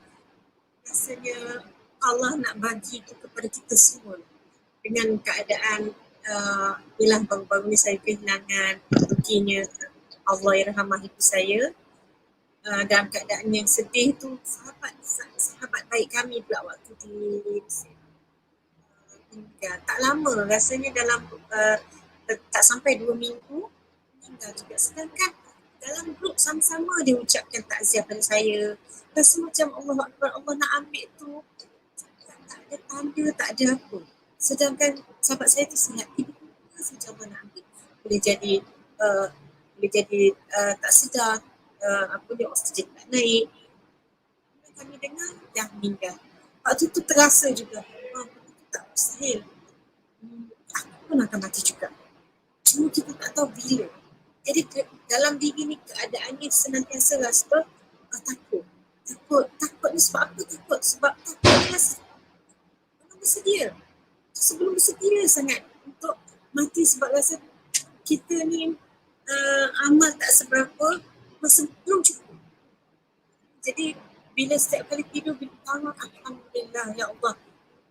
Speaker 4: rasanya Allah nak bagi itu kepada kita semua. Dengan keadaan ialah baru-baru ni saya kehilangan ruginya Allah yarhamah ibu saya. Dalam keadaan yang sedih tu, sahabat baik kami pula waktu di tak lama, rasanya dalam tak sampai 2 minggu meninggal juga. Sedangkan dalam grup sama-sama dia ucapkan takziah pada saya. Rasa macam Allah Akbar, Allah nak ambil tu, tak ada tanda, tak ada apa. Sedangkan sahabat saya tu sihat, tiba-tiba saja Allah nak ambil. Boleh jadi tak sedar, oksigen tak naik. Kami dengar dah meninggal. waktu tu terasa juga, itu tak mustahil. Aku pun akan mati juga. Cuma kita tak tahu bila. Jadi dalam diri ni keadaannya senantiasa rasa takut. Takut ni sebab apa takut? Sebab takut ni rasa belum bersedia. Sebelum bersedia sangat untuk mati sebab rasa kita ni amal tak seberapa, masa belum cukup. Jadi bila setiap kali tidur, bila bangun, alhamdulillah ya Allah,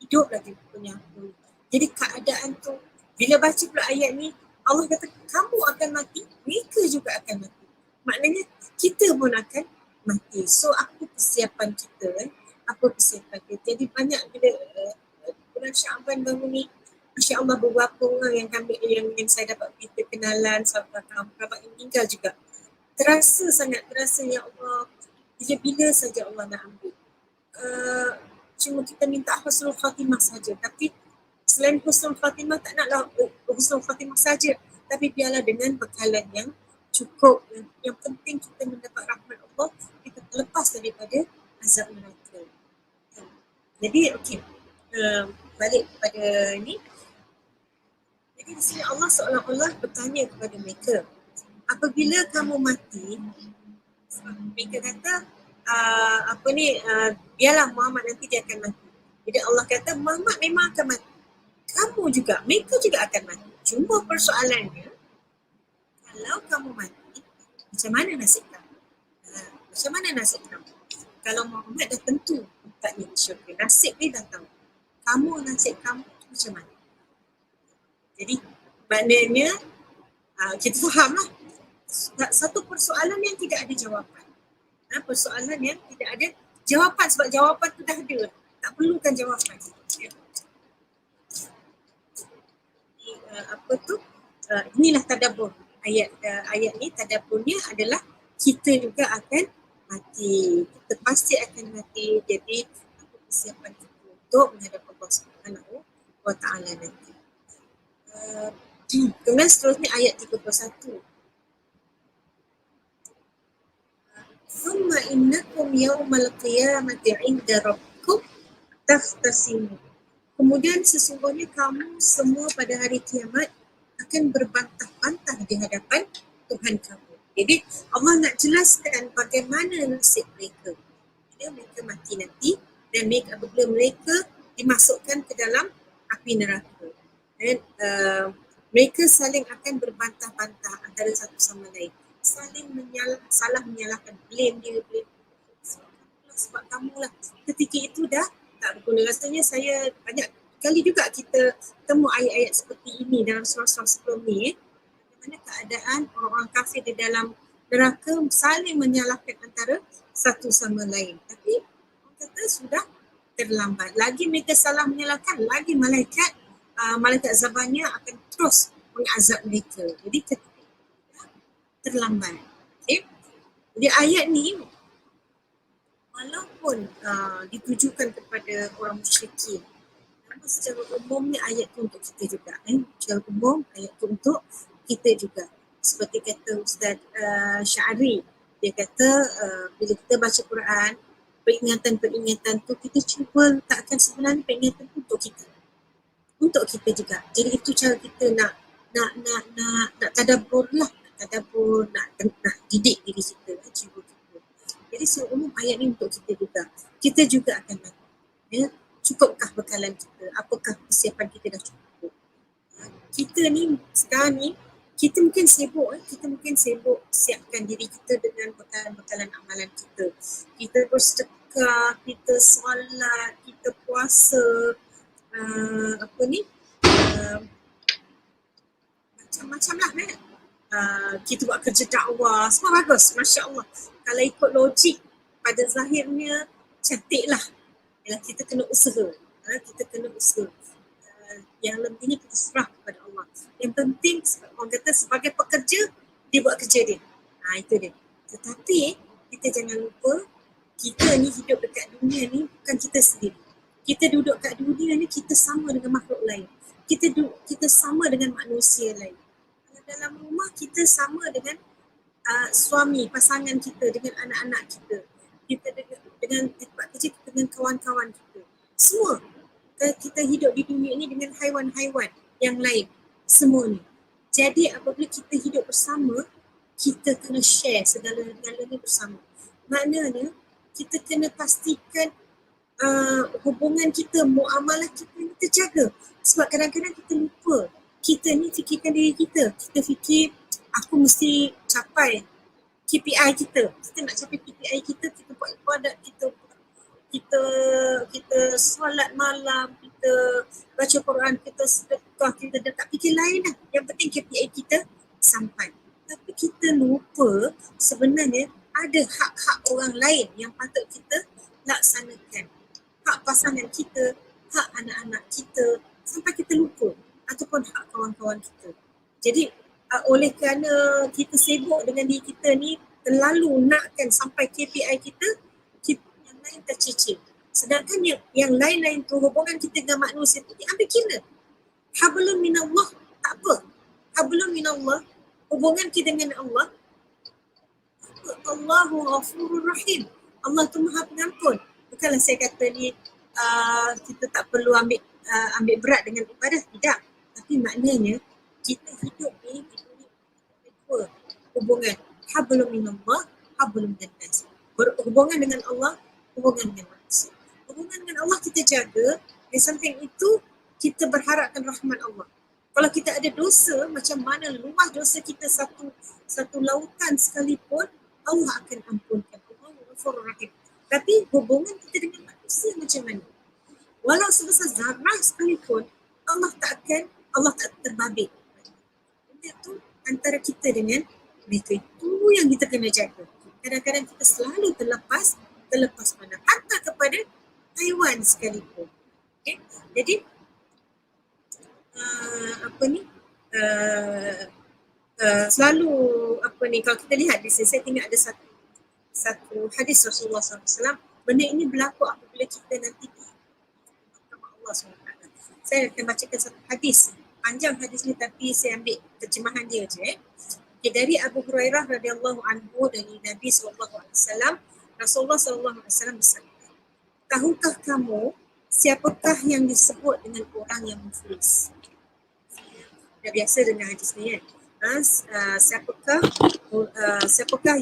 Speaker 4: hidup lagi punya aku. Jadi keadaan tu, bila baca pula ayat ni, Allah kata kamu akan mati, mereka juga akan mati. Maknanya kita pun akan mati. So apa persiapan kita Apa persiapan kita? Jadi banyak bila bulan Syaban baru ni, Masya Allah beberapa orang yang saya dapat kita kenalan, sahabat kerabat yang meninggal juga. Terasa ya Allah, bila-bila saja Allah nak ambil. Cuma kita minta husnul khatimah saja. Tapi selain husnul khatimah, tak naklah husnul khatimah saja. Tapi biarlah dengan bekalan yang cukup. Yang penting kita mendapat rahmat Allah, kita terlepas daripada azab neraka. Jadi okey, balik kepada ni. Jadi di sini Allah seolah-olah bertanya kepada mereka, apabila kamu mati, mereka kata biarlah Muhammad nanti dia akan mati. Jadi Allah kata Muhammad memang akan mati, kamu juga, mereka juga akan mati. Cuma persoalannya, kalau kamu mati, macam mana nasib kamu? Macam mana nasib kamu? Kalau Muhammad dah tentu tempatnya di syurga, nasib dia dah tahu. Nasib kamu macam mana? Jadi maknanya kita fahamlah, satu persoalan yang tidak ada jawapan. Persoalan yang tidak ada jawapan, sebab jawapan tu dah ada, tak perlukan jawapan. Inilah tadabbur ayat ni. Tadabburnya adalah kita juga akan mati, kita pasti akan mati. Jadi apa persiapan kita untuk menghadap Allah Subhanahu wa Ta'ala nanti. Kemudian seterusnya ayat 31. Thumma innakum yawmal qiyamati 'inda rabbikum tahtasimun. Kemudian sesungguhnya kamu semua pada hari kiamat akan berbantah-bantah di hadapan Tuhan kamu. Jadi Allah nak jelaskan bagaimana nasib mereka bila mereka mati nanti, dan apabila mereka dimasukkan ke dalam api neraka. Dan mereka saling akan berbantah-bantah antara satu sama lain, saling salah menyalahkan, blame dia, sebab kamulah. Ketika itu dah tak berguna. Rasanya saya banyak kali juga kita temu ayat-ayat seperti ini dalam surah-surah sebelum ni, bagaimana keadaan orang-orang kafir di dalam neraka saling menyalahkan antara satu sama lain. Tapi orang kata sudah terlambat. Lagi mereka salah menyalahkan, lagi malaikat azabnya akan terus mengazab mereka. Jadi terlambat. Okay? Jadi ayat ni walaupun ditujukan kepada orang musyrikin, namun secara umumnya ayat tu untuk kita juga. Secara umum ayat tu untuk kita juga. Seperti kata Ustaz Syari, dia kata bila kita baca Quran, peringatan-peringatan tu kita cuba letakkan sebenarnya peringatan tu untuk kita. Untuk kita juga. Jadi itu cara kita nak tadabbur lah. Tadabbur, nak didik diri kita, jiwa kita. Jadi secara umum ayat ni untuk kita juga. Kita juga akan mati. Cukupkah bekalan kita? Apakah persiapan kita dah cukup? Kita ni sekarang ni, kita mungkin sibuk siapkan diri kita dengan bekalan-bekalan amalan kita. Kita bersedekah, kita solat, kita puasa, macam-macam lah kan. Kita buat kerja dakwah, semua bagus, Masya Allah. Kalau ikut logik pada zahirnya cantik lah. Kita kena usaha. Yang lebihnya kita serah kepada Allah. Yang penting orang kata sebagai pekerja, dia buat kerja dia. Itu dia. Tetapi kita jangan lupa, kita ni hidup dekat dunia ni bukan kita sendiri. Kita duduk kat dunia ni, kita sama dengan makhluk lain. Kita sama dengan manusia lain. Dalam rumah kita sama dengan suami, pasangan kita, dengan anak-anak kita. Kita dengan tempat kerja kita, dengan kawan-kawan kita. Semua. Kita hidup di dunia ini dengan haiwan-haiwan yang lain. Semua ni. Jadi apabila kita hidup bersama, kita kena share segala-galanya bersama. Maknanya, kita kena pastikan hubungan kita, muamalah kita ni terjaga. Sebab kadang-kadang kita lupa. Kita ni fikirkan diri kita. Kita fikir, aku mesti capai KPI kita. Kita nak capai KPI kita, kita buat ibadat, kita solat malam, kita baca Quran, kita sedekah, kita tak fikir lain lah. Yang penting KPI kita sampai. Tapi kita lupa sebenarnya ada hak-hak orang lain yang patut kita laksanakan. Hak pasangan kita, hak anak-anak kita, sampai kita lupa. Ataupun hak kawan-kawan kita. Jadi oleh kerana kita sibuk dengan diri kita ni, terlalu nakkan sampai KPI kita yang lain tercicir. Sedangkan yang lain-lain tu, hubungan kita dengan manusia tu diambil kira. Hablum minallah, tak apa. Hablum minallah, hubungan kita dengan Allah, Allahu Ghafurur Rahim. Allah tu Maha Pengampun. Bukanlah saya kata ni kita tak perlu ambil berat dengan ibadah, tidak. Tapi maknanya kita hidup ni dua hubungan. Hablum minallah, hablum minan nas. Berhubungan dengan Allah, hubungan dengan manusia. Hubungan dengan Allah kita jaga, di samping itu kita berharapkan rahmat Allah. Kalau kita ada dosa, macam mana luas dosa kita satu lautan sekalipun, Allah akan ampunkan. Allah Ghafurur Rahim. Tapi hubungan kita dengan manusia macam mana? Walau sebesar zarah sekalipun, Allah tak terbabit. Benda tu antara kita dengan mereka, itu yang kita kena jaga. Kadang-kadang kita selalu terlepas pandang, hatta kepada haiwan sekalipun. Okay? Jadi selalu kalau kita lihat di sini, saya tengok ada satu hadis Rasulullah SAW. Benda ini berlaku apabila kita nanti di mahkamah Allah SWT. Saya akan bacakan satu hadis. Panjang hadis ni tapi saya ambil terjemahan dia je. Okay, dari Abu Hurairah radhiyallahu anhu, dari Nabi SAW, Rasulullah SAW bersabda, tahukah kamu siapakah yang disebut dengan orang yang muflis? Dah biasa dengar hadis ni kan? Siapakah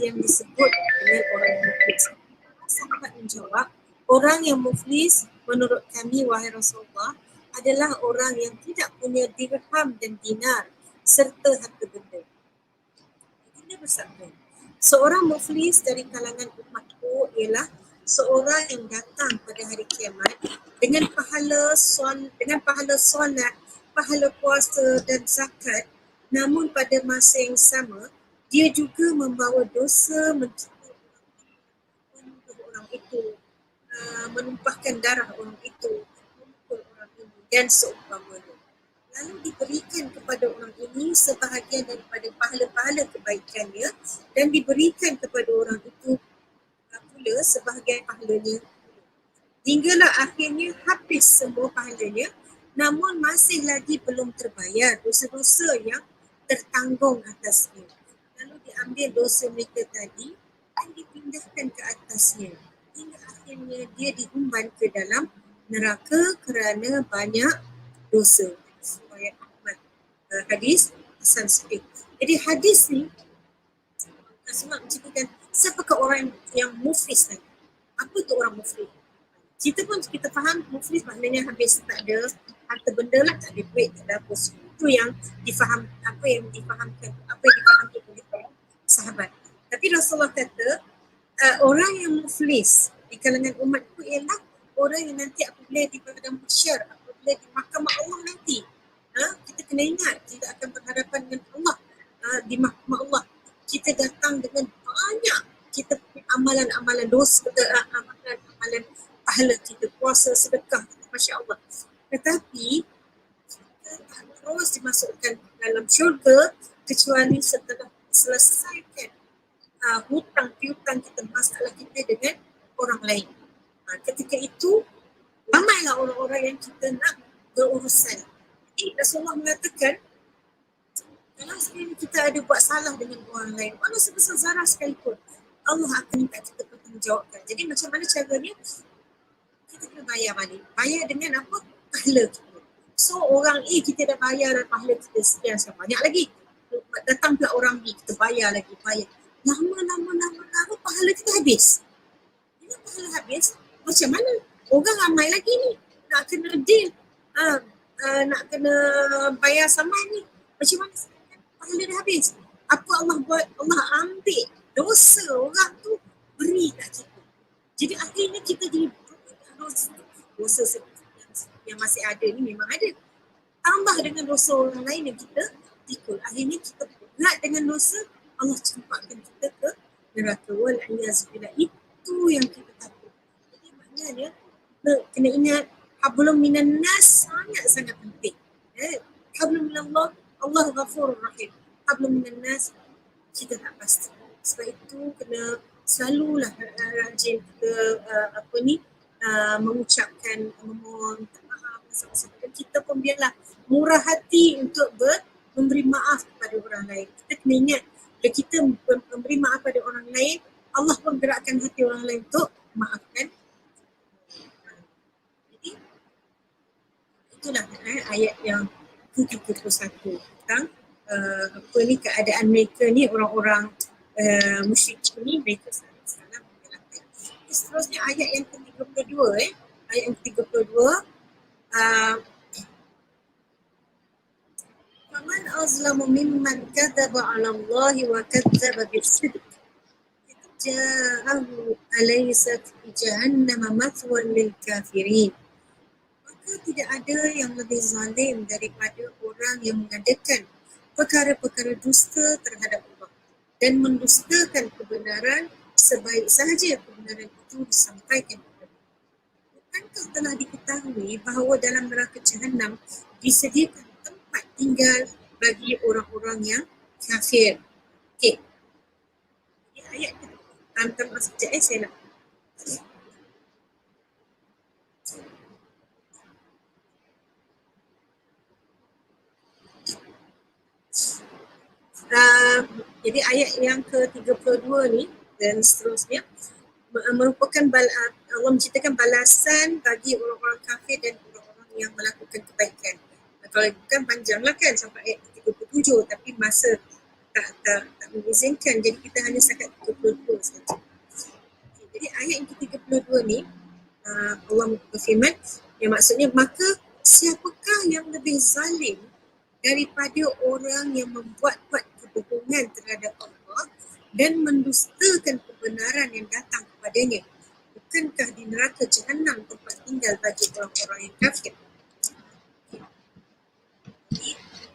Speaker 4: yang disebut dengan orang yang muflis? Sahabat menjawab, orang yang muflis menurut kami wahai Rasulullah adalah orang yang tidak punya dirham dan dinar serta harta benda. Dia bersabda, seorang muflis dari kalangan umatku ialah seorang yang datang pada hari kiamat dengan pahala solat, pahala puasa dan zakat, namun pada masa yang sama dia juga membawa dosa, mencela orang itu, menumpahkan darah orang itu, memukul orang ini dan seumpamanya. Lalu diberikan kepada orang ini sebahagian daripada pahala-pahala kebaikannya dan diberikan kepada orang itu pula sebahagian pahalanya. Hinggalah akhirnya habis semua pahalanya, namun masih lagi belum terbayar dosa-dosa yang tertanggung atasnya. Lalu diambil dosa mereka tadi dan dipindahkan ke atasnya. Hingga akhirnya dia diumban ke dalam neraka kerana banyak dosa. Riwayat Ahmad. Hadis Hasan Sahih. Jadi hadis ni semua menceritakan siapakah orang yang muflis tadi. Apa tu orang muflis? Kita faham muflis maknanya habis, tak ada harta benda lah, tak ada duit, tak ada apa semua. Itu yang difahamkan oleh para sahabat. Tapi Rasulullah kata orang yang muflis di kalangan umatku ialah orang yang nanti apabila di padang mahsyar, apabila di mahkamah Allah nanti, kita kena ingat kita akan berhadapan dengan Allah di mahkamah Allah. Kita datang dengan banyak kita amalan-amalan dosa, amalan pahala kita, puasa, sedekah, Masya Allah. Tetapi kita tak terus dimasukkan dalam syurga kecuali setelah selesaikan hutang piutang kita, masalah kita dengan orang lain. Ketika itu ramailah orang-orang yang kita nak berurusan. Jadi Rasulullah mengatakan kalau sekiranya kita ada buat salah dengan orang lain, walau sebesar zarah sekalipun, Allah akan minta kita bertanggungjawabkan. Jadi macam mana caranya? kita kena bayar balik. Bayar dengan apa? Pahala kita. So orang A kita dah bayar dan pahala kita sekian banyak lagi. Datang pula orang B, kita bayar lagi, bayar. Lama pahala kita habis. Bila pahala habis, macam mana? Orang ramai lagi ni. Nak kena deal. Nak kena bayar saman ni. Macam mana sekarang? Pahala dah habis. Apa Allah buat? Allah ambil dosa orang tu beri kat kita. Jadi akhirnya kita jadi dosa yang masih ada ni memang ada. Tambah dengan dosa orang lain yang kita pikul. Akhirnya kita berat dengan dosa, Allah campakkan kita ke neraka. Wal'iyazbillah. Itu yang kita takut. Jadi maknanya kena ingat hablum minan nas sangat-sangat penting. Hablum minallah, Allah ghafurur rahim. Hablum minan nas kita tak pasti. Sebab itu kena selalulah rajin kita mengucapkan memohon maaf sama-sama. Dan kita pun biarlah murah hati untuk memberi maaf kepada orang lain. Kita kena ingat bila kita memberi maaf kepada orang lain, Allah pun gerakkan hati orang lain untuk maafkan. Jadi itulah ayat yang ke-31 tentang keadaan mereka ni, orang-orang musyrik ni, mereka salah menyalahkan. Seterusnya ayat yang ke-32 ayat yang ke-32 faman azlamu mimman kadzaba 'ala Allahi wa kadzaba bis-sidq ja'ahu alaysa fi jahannam mathwan lil kafirin. Maka tidak ada yang lebih zalim daripada orang yang mengadakan perkara-perkara dusta terhadap Allah dan mendustakan kebenaran sebaik sahaja kebenaran itu disampaikan kepada Allah. Bukankah telah diketahui bahawa dalam neraka Jahannam disediakan tempat tinggal bagi orang-orang yang kafir. Okey. Ini ayat antara sekejap saya nak. Jadi ayat yang ke-32 ni dan seterusnya merupakan Allah menceritakan balasan bagi orang-orang kafir dan orang-orang yang melakukan kebaikan. Kalau bukan panjanglah kan sampai ayat 37, tapi masa tak mengizinkan, jadi kita hanya setakat 32 saja. Jadi ayat yang ke-32 ni Allah berfirman, yang maksudnya maka siapakah yang lebih zalim daripada orang yang membuat-buat kebohongan terhadap Allah dan mendustakan kebenaran yang datang kepadanya. Bukankah di neraka Jahannam tempat tinggal bagi orang-orang yang kafir?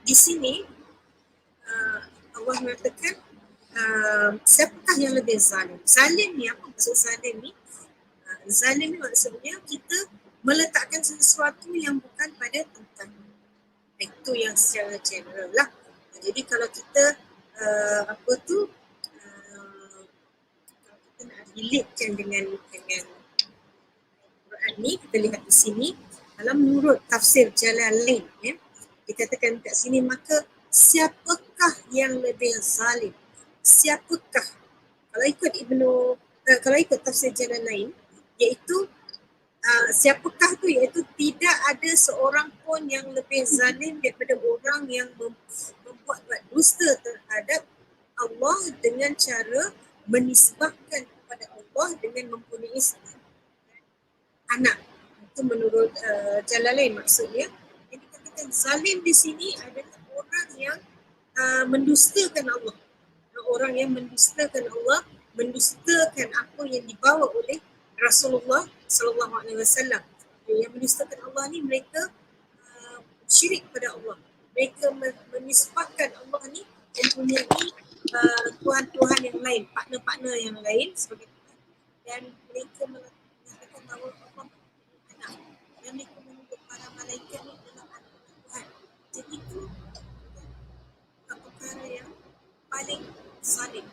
Speaker 4: Di sini Allah mengatakan siapakah yang lebih zalim? Zalim ni apa maksud zalim ni? Zalim ni maksudnya kita meletakkan sesuatu yang bukan pada tempatnya. Itu yang secara general lah. Jadi kalau kita kalau kita nak relatekan dengan Quran ni, kita lihat di sini dalam menurut tafsir Jalalain dikatakan kat sini, maka siapakah yang lebih zalim? Siapakah? Kalau ikut tafsir Jalalain, iaitu siapakah tu, iaitu tidak ada seorang pun yang lebih zalim daripada orang yang membuat dusta terhadap Allah dengan cara menisbahkan kepada Allah dengan mempunyai anak. Itu menurut Jalalain maksudnya. Jadi katakan zalim di sini adalah orang yang mendustakan Allah. Orang yang mendustakan Allah, mendustakan apa yang dibawa oleh Rasulullah sallallahu alaihi wasallam. Yang mendustakan Allah ni mereka syirik pada Allah. Mereka menisbahkan Allah ni mempunyai tuhan-tuhan yang lain, partner-partner yang lain sebagai Tuhan. Dan mereka mengatakan bahawa Allah anak. Dan mereka menuduh para malaikat ni adalah anak Tuhan. Jadi itu perkara yang paling zalim.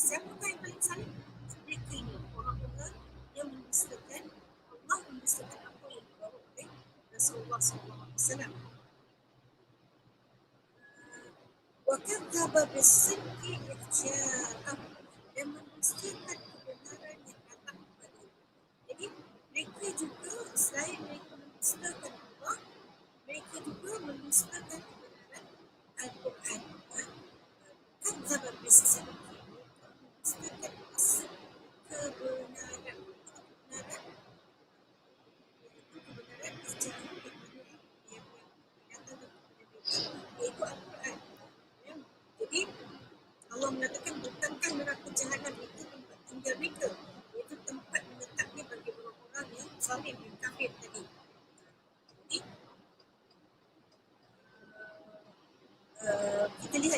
Speaker 4: Siapakah yang paling zalim? Mereka ini orang-orang yang mendustakan Allah, mendustakan apa yang dibawa oleh Rasulullah SAW. Wa kadzdzaba bis-sidqi idh ja'ahum, dan mendustakan kebenaran yang datang kepadanya. Jadi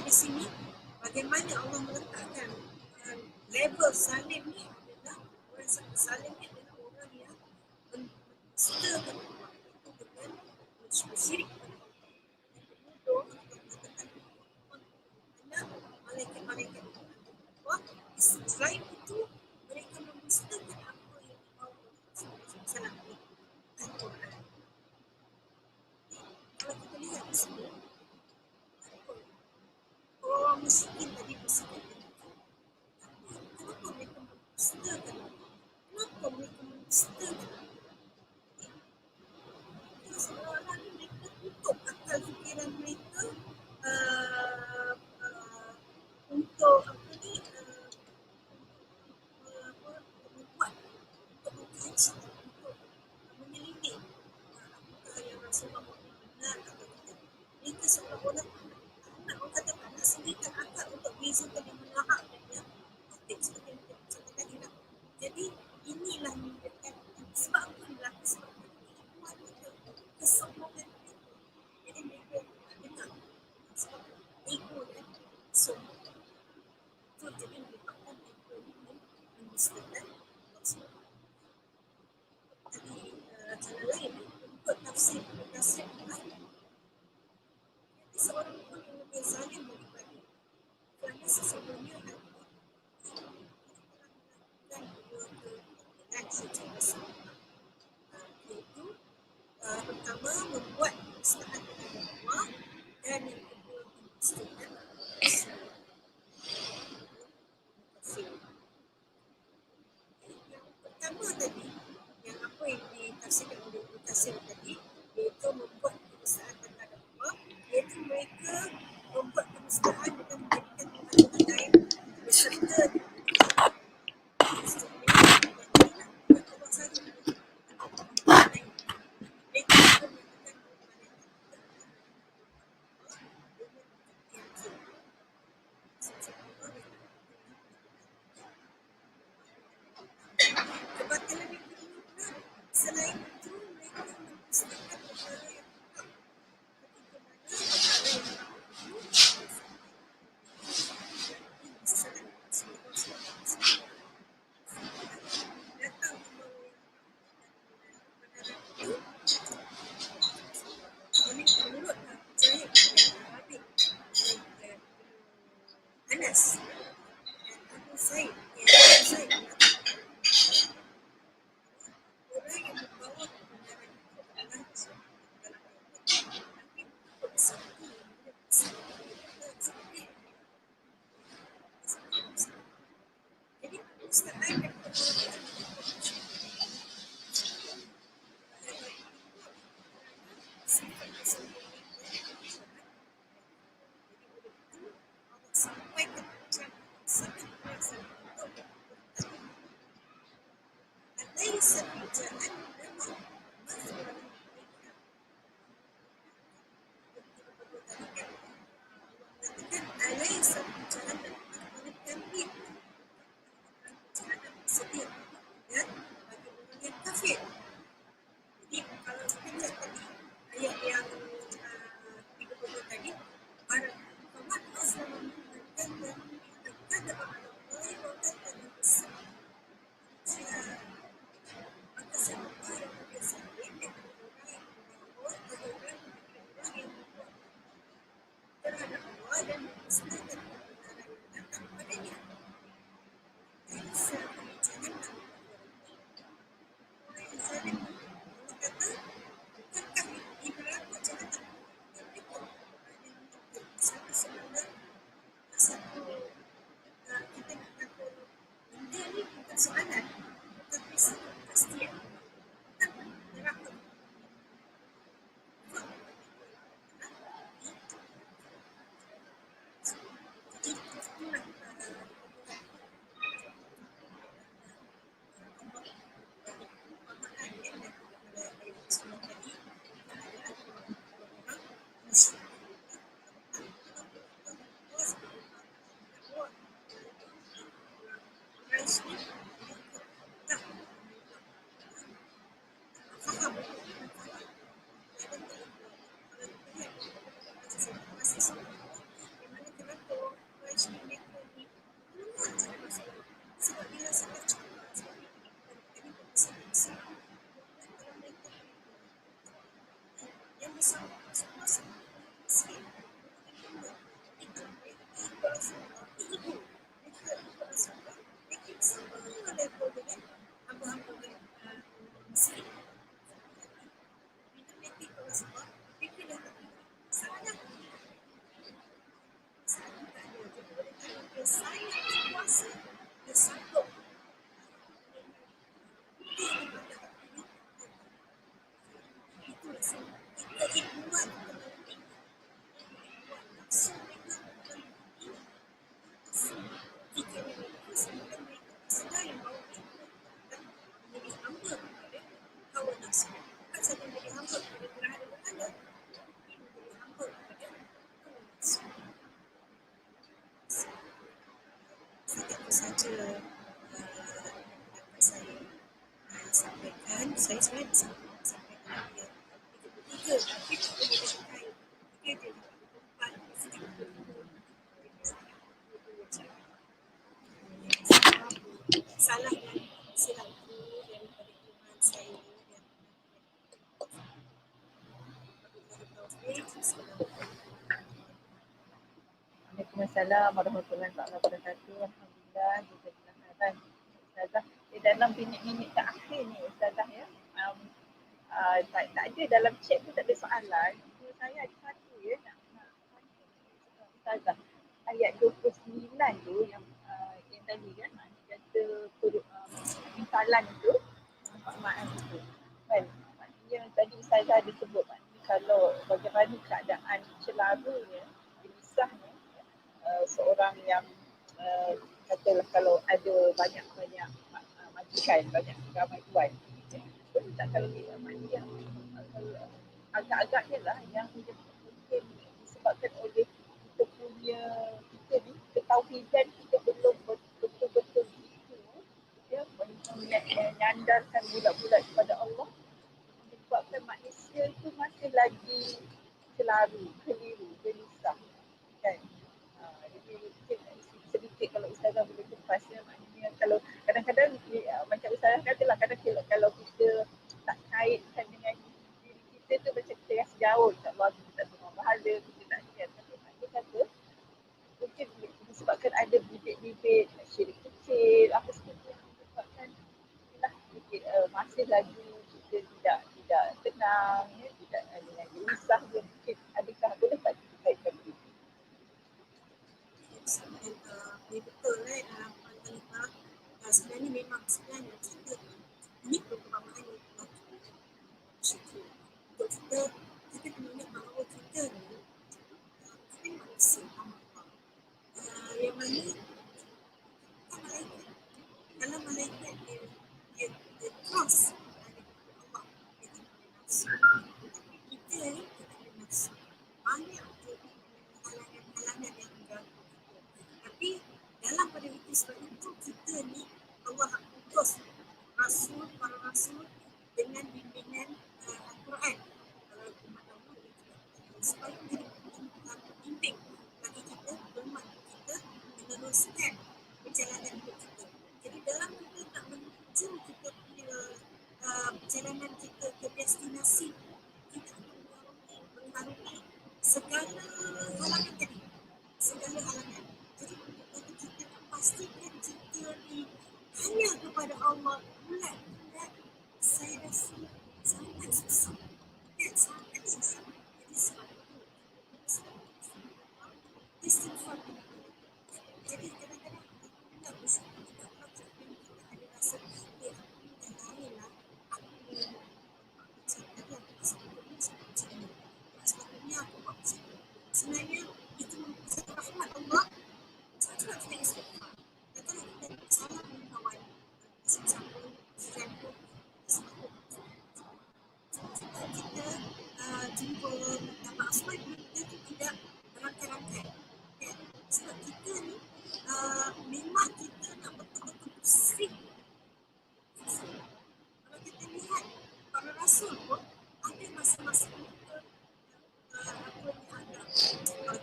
Speaker 4: di sini bagaimana Allah meletakkan level zalim ni adalah orang zalim ni adalah orang yang mendustakan Allah itu dengan bersyirik kepada Allah. Menuduh atau mengatakan malaikat-malaikat Allah. Selain itu mereka mendustakan apa yang dibawa oleh Rasulullah SAW Al-Quran. Kalau kita lihat di sini, orang musyrikin tadi bersikap begitu. Kenapa mereka mendustakan? Kenapa mereka mendustakan? Seolah-olah mereka tutup akal fikiran mereka untuk membuat, untuk mengkaji, untuk menyelidik apakah yang Rasulullah benar atau tidak. Mereka seolah-olah orang kata tak nak sendirikan akal untuk bezakan yang melahap dan yang batin seperti yang kita cakap tadi lah. Jadi inilah menyebabkan sebab apa berlaku, sebab keimanan mereka, kesombongan mereka. Jadi mereka dengar sebab ego dan sombong. Itu jadi menyebabkan mereka mendustakan Rasulullah. Jadi cara lain ikut tafsir lain. Seorang pun yang lebih zalim daripada kerana sesungguhnya Allah telah melakukan dua keadaan secara sama, iaitu pertama membuat kesalahan kepada Allah dan yang kedua mendustakan Rasulullah. Yang pertama tadi, yang apa yang ditafsirkan oleh Ibnu Katsir tadi, iaitu membuat kesalahan terhadap Allah, iaitu mereka membuat kedustaan dengan menjadikan Tuhan lain beserta Allah saja. Mereka juga melakukan kebatilan yang kedua pula, selain itu mereka mendustakan perkara yang hak. Ketika mana perkara yang hak itu disalahan Rasulullah SAW. Datang membawa kebenaran itu menurut Mujahid dan Rabi' dan Anas dan Abu Zaid mengatakan orang yang membawa kebenaran itu adalah Rasulullah dalam ayat tapi untuk satu yang jadi kedustaan dan kebenaran sifat kesombongan Allah sampaikan ancaman sangat kuasa untuk bertahan. Alaysa fi jahannam mathwan lil-kafirin. Alaysa fi jahannam mathwan lil-kafirin. Jahannam sedia dan bagi orang yang kafir. Jadi kalau kita lihat tadi ayat yang 30 tadi, Muhammad SAW mengatakan dan kadzdzaba 'ala Allahi wa kadzdzaba bis-sabr. Maka siapa yang lebih zalim daripada orang yang membawa kebenaran orang yang membuat terhadap Allah dan mendustakan kebenaran yang datang padanya. Laisa fi jahannam orang yang zalim. Allah kata, bukankah di neraka jahanam mereka ada yang satu sebenarnya satu kita nak kata benda ni bukan soalan tetapi satu kepastian. Bukan neraka. Jadi itulah pemahaman yang daripada ayat sebelum tadi keadaan orang musyrik. saja dapat saya sampaikan. Saya sebenarnya sampaikan dia 33 tapi tak boleh terkait. Okey, dia 24, 32. Salah dan silap itu daripada iman saya dan
Speaker 2: Waalaikumsalam warahmatullahi wabarakatuh. Alhamdulillah, jazakallah khairan Ustazah. Di dalam minit-minit terakhir ni Ustazah ya, tak ada dalam chat tu, tak ada soalan. Saya ada satu ya nak tanya Ustazah. Ayat 29 tu yang tadi kan kata misalan tu, perumpamaan itu. Kan? Maknanya tadi Ustazah ada sebut maknanya kalau bagaimana keadaan celarunya, gelisahnya seorang yang katalah kalau ada banyak-banyak majikan, banyak ramai tuan. Tak kalau kita maknanya agak-agaknya lah yang mungkin disebabkan oleh kita punya ketauhidan kita belum betul-betul itu ya, menyandarkan bulat-bulat kepada Allah, menyebabkan manusia itu masih lagi celaru, keliru, gelisah kan. Jadi mungkin sedikit kalau Ustazah boleh kupas ya, maknanya kalau kadang-kadang macam Ustazah katalah, kadang kalau kita tak kaitkan dengan diri kita tu macam kita rasa jauh, insyaAllah kita tak semua pahala, kita tak niat. Tapi maknanya kata mungkin disebabkan ada bibit-bibit syirik kecil, apa seperti yang menyebabkan inilah sedikit masih lagi kita tidak tenang ya, tidak dengan gelisah dia, mungkin adakah boleh tak dikaitkan begitu?
Speaker 4: Betul dalam Al-Kalimah sebenarnya memang sebenarnya kita ini perumpamaan yang syukur. Untuk kita kena ingat bahawa kita ni kita manusia Allah. Yang mana kita malaikat. Kalau malaikat dia trust Allah, dia tak boleh nafsu. Kita ni kita boleh nafsu. Banyak halangan-halangan yang mengganggu kita. Tapi dalam pada itu sebab itu kita ni Allah utus rasul, para rasul dengan bimbingan Al-Quran. Kalau umat Allah supaya menjadi pembimbing bagi kita, umat kita meneruskan perjalanan hidup kita. Jadi dalam kita nak menuju kita punya perjalanan kita ke destinasi, kita akan mengalami segala halangan tadi. Segala halangan. Jadi kita nak pastikan kita ni hanya kepada Allah bulat-bulat. Saya rasa sangat susah. Dan sangat susah. Jadi sebab itu istighfar. Jadi kadang-kadang kita bersyukur kita macam kita ada rasa yang lain lah. Aku sepatutnya aku buat macam ni. Sebenarnya itu merupakan rahmat Allah. Sebab kita istighfar. Kadang-kadang kita salah dengan kawan. Siapa kita jumpa minta maaf sebab kita tu tidak berangkai-rangkai. Sebab kita ni memang kita nak betul-betul bersih. Kalau kita lihat para rasul pun ada masa-masa mereka agak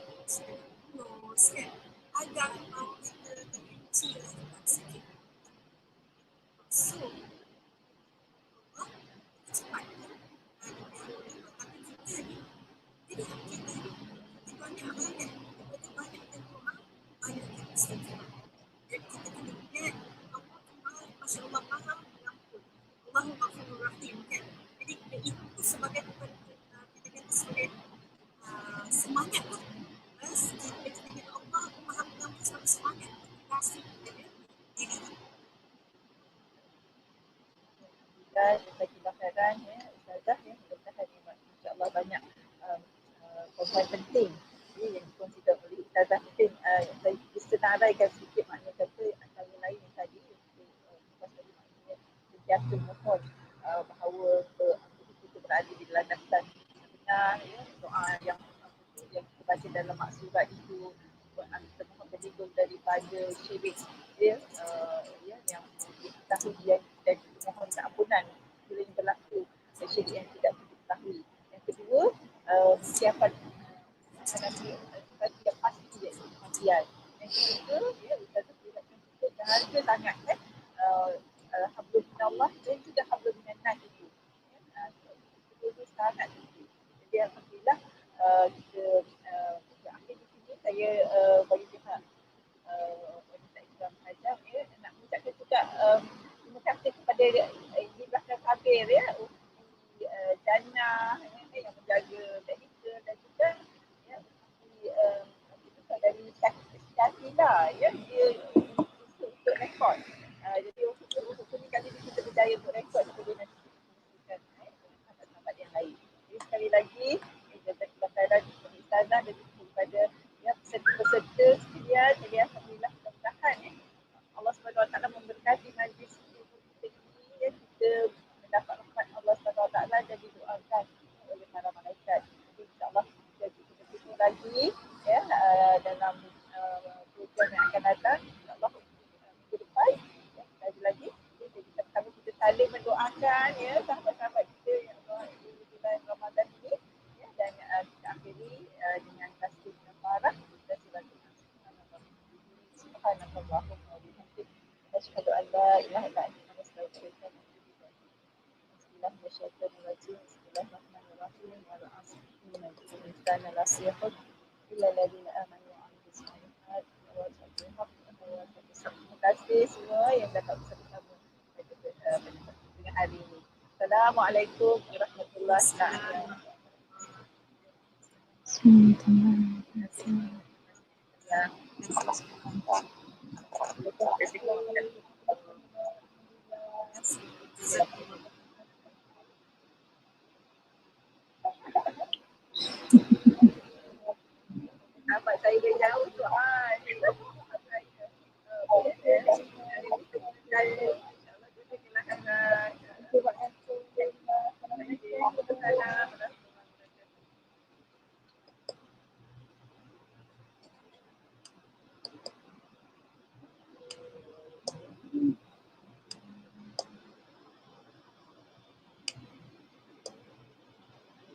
Speaker 4: polos kan, agak kita terbenci sikit. So Allah cepatnya tapi kita ni jadi kita ni kita banyak halangan, kita banyak doa, banyak istighfar. Dan kita kena ingat Allah tu maha, Masya Allah, maha pengampun, Allahu Ghafurur Rahim kan. Jadi itu sebagai kita kata sebagai semangat lah. Kita kata Allah maha pengampun sebagai semangat motivasi kepada diri kita.
Speaker 2: Jazakallah khairan ya Ustazah ya, mudah-mudahan insya-Allah banyak poin penting ya, yang dikongsikan oleh Ustazah. Mungkin saya senaraikan sedikit, maknanya kata antara lain yang tadi maknanya sentiasa mohon bahawa kita berada di landasan benar ya, doa yang kita baca dalam maksurat itu, kita mohon terlindung daripada syirik ya, yang diketahui dan mohon ampunan bila yang berlaku syirik yang tidak diketahui. Yang kedua, persiapan menghadapi sesuatu yang pasti iaitu kematian. Yang ketiga, Ustazah ingatkan kita berharga sangat hablum minallah dan juga hablum minannas itu. Itu sangat tinggi. Jadi alhamdulillah kita berakhir di sini. Saya bagi pihak wanita Islam Hajam nak mengucapkan juga terima kasih kepada di belakang tabir Jannah yang menjaga teknikal dan juga dari Syakila dia untuk rekod. Jadi waktu ni kali ni kita berjaya untuk rekod sebelum nanti kita kongsikan dengan sahabat-sahabat yang lain. Jadi sekali lagi jazakallah khairan kepada Ustazah dan juga kepada peserta-peserta sekalian. Jadi alhamdulillah mudah-mudahan Allah SWT memberkati majlis kita ini kita mendapat rahmat Allah SWT dan didoakan oleh para malaikat. Jadi insyaAllah kita bertemu lagi dalam program yang akan datang insyaAllah minggu depan lagi. Jadi sama kita saling mendoakan sahabat-sahabat kita yang di bulan Ramadan ini dan kita akhiri dengan tasbih kafarah dan silaturahmi. Subhanallahumma wa bihamdihi asyhadu an la ilaha illa anta astaghfiruka wa atubu ilaik. Bismillahirrahmanirrahim. Bismillahirrahmanirrahim. Wal 'asri innal insana lafi khusr illa alladziina aamanu wa 'amilus shalihaat wa tawasaw bil haqqi. Terima kasih semua yang dapat bersama dengan hari ini. Assalamualaikum warahmatullahi wabarakatuh. Nampak saya dari jauh tu